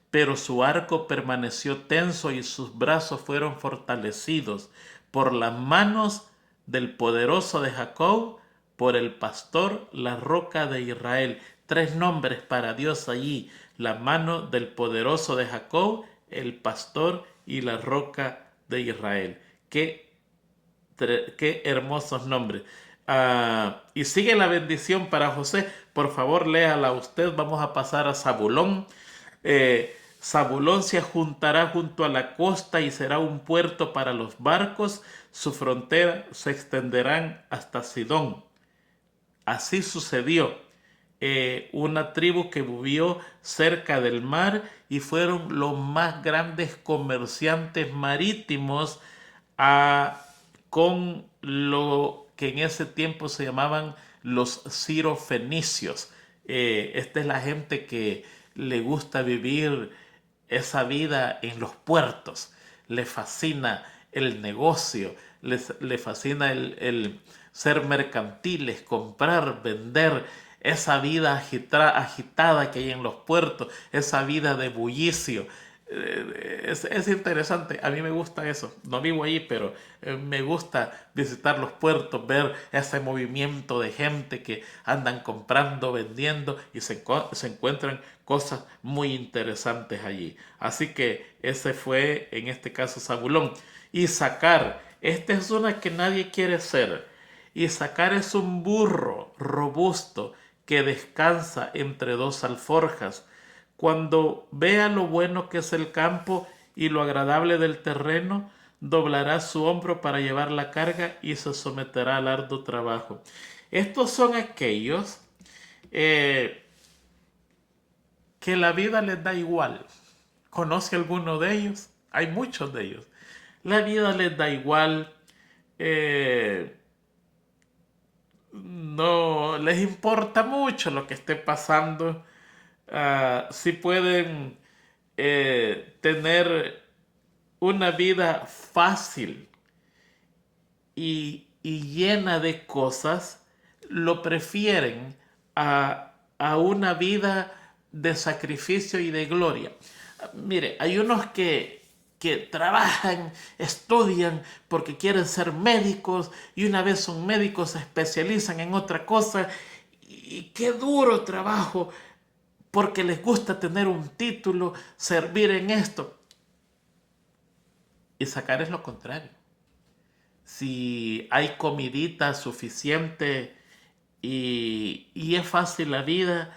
pero su arco permaneció tenso y sus brazos fueron fortalecidos por las manos del poderoso de Jacob, por el pastor, la roca de Israel. Tres nombres para Dios allí: la mano del poderoso de Jacob, el pastor y la roca de Israel. Qué hermosos nombres. Y sigue la bendición para José. Por favor, léala usted. Vamos a pasar a Zabulón. Zabulón se juntará junto a la costa y será un puerto para los barcos. Su frontera se extenderán hasta Sidón. Así sucedió. Una tribu que vivió cerca del mar y fueron los más grandes comerciantes marítimos a, con lo que en ese tiempo se llamaban los cirofenicios. Esta es la gente que le gusta vivir esa vida en los puertos. Le fascina el negocio, le fascina el ser mercantiles, comprar, vender, esa vida agitada que hay en los puertos, esa vida de bullicio. Es interesante, a mí me gusta eso. No vivo ahí, pero me gusta visitar los puertos, ver ese movimiento de gente que andan comprando, vendiendo y se encuentran cosas muy interesantes allí. Así que ese fue en este caso Zabulón. Isaacar, esta es una que nadie quiere ser. Isaacar es un burro robusto que descansa entre dos alforjas. Cuando vea lo bueno que es el campo y lo agradable del terreno, doblará su hombro para llevar la carga y se someterá al arduo trabajo. Estos son aquellos eh, que la vida les da igual. ¿Conoce alguno de ellos? Hay muchos de ellos. La vida les da igual. eh, no les importa mucho lo que esté pasando. Si pueden tener una vida fácil y llena de cosas, lo prefieren a una vida de sacrificio y de gloria. Mire, hay unos que trabajan, estudian porque quieren ser médicos y una vez son médicos se especializan en otra cosa y qué duro trabajo porque les gusta tener un título, servir en esto. Y sacar es lo contrario. Si hay comidita suficiente y es fácil la vida,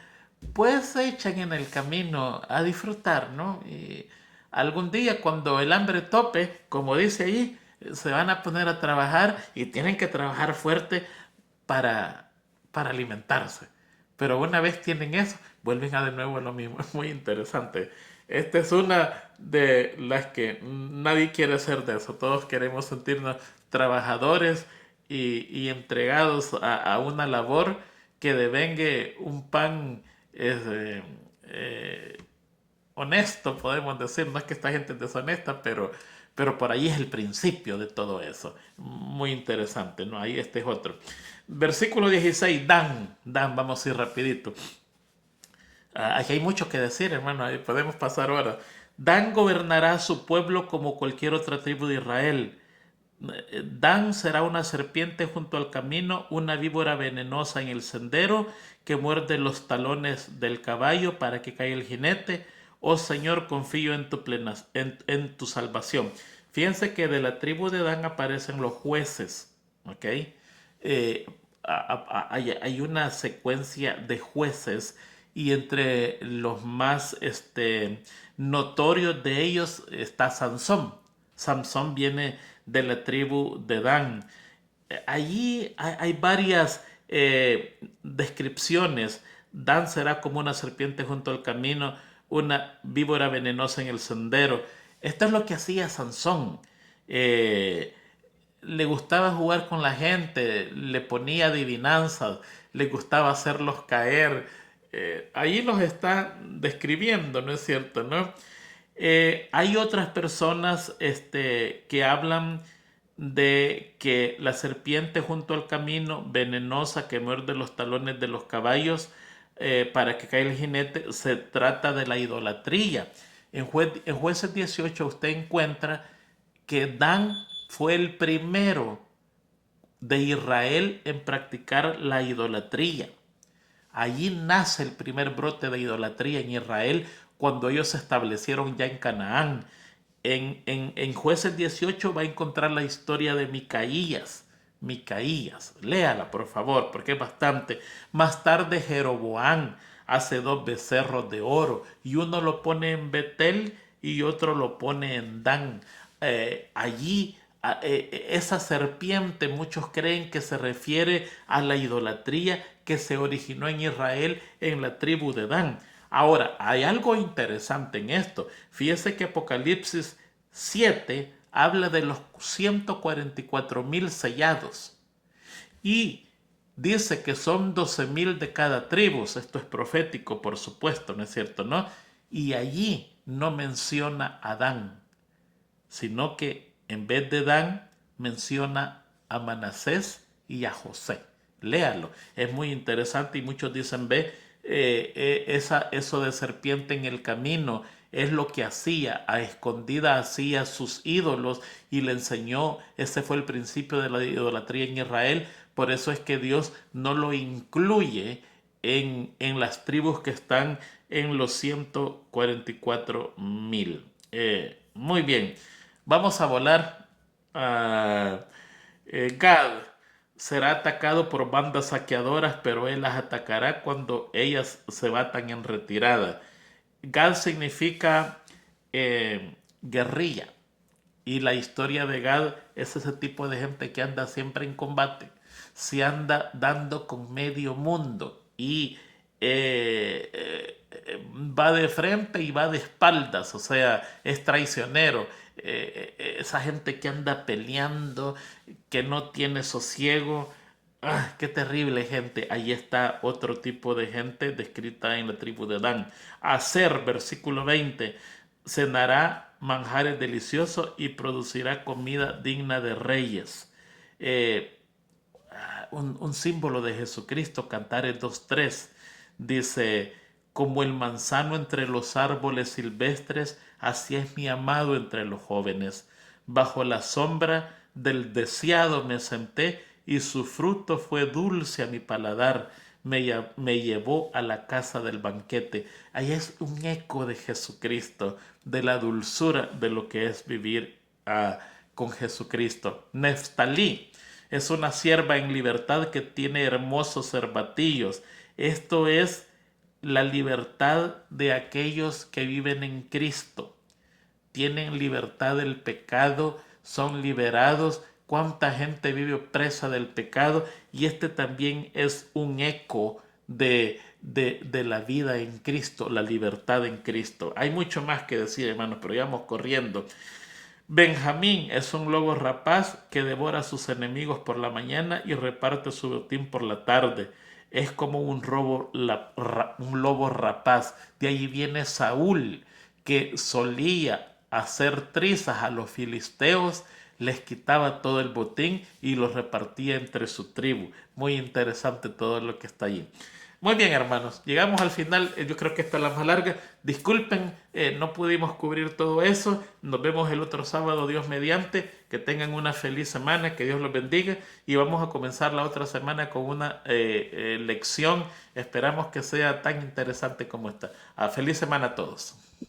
pues se echan en el camino a disfrutar, ¿no? Y algún día cuando el hambre tope, como dice ahí, se van a poner a trabajar y tienen que trabajar fuerte para, para alimentarse. Pero una vez tienen eso, vuelven a de nuevo a lo mismo. Es muy interesante. Esta es una de las que nadie quiere hacer de eso. Todos queremos sentirnos trabajadores y entregados a una labor que devengue un pan eh, honesto, podemos decir. No es que esta gente es deshonesta, pero por ahí es el principio de todo eso. Muy interesante, ¿no? Ahí este es otro. Versículo 16, Dan, vamos a ir rapidito. Aquí hay mucho que decir, hermano, ahí podemos pasar horas. Dan gobernará a su pueblo como cualquier otra tribu de Israel. Dan será una serpiente junto al camino, una víbora venenosa en el sendero que muerde los talones del caballo para que caiga el jinete. Oh Señor, confío en en tu salvación. Fíjense que de la tribu de Dan aparecen los jueces, ¿ok? Hay una secuencia de jueces y entre los más notorios de ellos está Sansón. Sansón viene de la tribu de Dan. Allí hay varias descripciones. Dan será como una serpiente junto al camino, una víbora venenosa en el sendero. Esto es lo que hacía Sansón. Eh, Le gustaba jugar con la gente, le ponía adivinanzas, le gustaba hacerlos caer. Ahí los está describiendo, ¿no es cierto? ¿No? Hay otras personas que hablan de que la serpiente junto al camino, venenosa que muerde los talones de los caballos para que caiga el jinete, se trata de la idolatría. En Jueces 18 usted encuentra que Dan fue el primero de Israel en practicar la idolatría. Allí nace el primer brote de idolatría en Israel cuando ellos se establecieron ya en Canaán. En Jueces 18 va a encontrar la historia de Micaías. Micaías. Léala, por favor, porque es bastante. Más tarde Jeroboam hace 2 becerros de oro y uno lo pone en Betel y otro lo pone en Dan. Allí esa serpiente, muchos creen que se refiere a la idolatría que se originó en Israel en la tribu de Dan. Ahora, hay algo interesante en esto. Fíjese que Apocalipsis 7 habla de los 144,000 sellados y dice que son 12,000 de cada tribu. Esto es profético, por supuesto, ¿no es cierto? ¿No? Y allí no menciona a Dan, sino que en vez de Dan menciona a Manasés y a José. Léalo, es muy interesante y muchos dicen, ve, eso de serpiente en el camino es lo que hacía, a escondida hacía sus ídolos y le enseñó, ese fue el principio de la idolatría en Israel, por eso es que Dios no lo incluye en las tribus que están en los 144,000. Muy bien, vamos a volar a Gad. Será atacado por bandas saqueadoras, pero él las atacará cuando ellas se batan en retirada. Gad significa guerrilla. Y la historia de Gad es ese tipo de gente que anda siempre en combate, se anda dando con medio mundo y va de frente y va de espaldas, o sea, es traicionero. Esa gente que anda peleando, que no tiene sosiego. ¡Ah, qué terrible gente! Ahí está otro tipo de gente descrita en la tribu de Dan. Aser, versículo 20, cenará manjares deliciosos y producirá comida digna de reyes. Un símbolo de Jesucristo, Cantares 2:3, dice, como el manzano entre los árboles silvestres, así es mi amado entre los jóvenes. Bajo la sombra del deseado me senté y su fruto fue dulce a mi paladar. Me llevó a la casa del banquete. Ahí es un eco de Jesucristo, de la dulzura de lo que es vivir con Jesucristo. Neftalí es una sierva en libertad que tiene hermosos cervatillos. Esto es la libertad de aquellos que viven en Cristo. Tienen libertad del pecado, son liberados. Cuánta gente vive presa del pecado, y este también es un eco de la vida en Cristo, la libertad en Cristo. Hay mucho más que decir, hermanos, pero ya vamos corriendo. Benjamín es un lobo rapaz que devora a sus enemigos por la mañana y reparte su botín por la tarde. Es como un lobo rapaz. De ahí viene Saúl, que solía hacer trizas a los filisteos, les quitaba todo el botín y los repartía entre su tribu. Muy interesante todo lo que está allí. Muy bien, hermanos, llegamos al final. Yo creo que esta es la más larga. Disculpen, no pudimos cubrir todo eso. Nos vemos el otro sábado, Dios mediante. Que tengan una feliz semana, que Dios los bendiga. Y vamos a comenzar la otra semana con una lección. Esperamos que sea tan interesante como esta. Feliz semana a todos.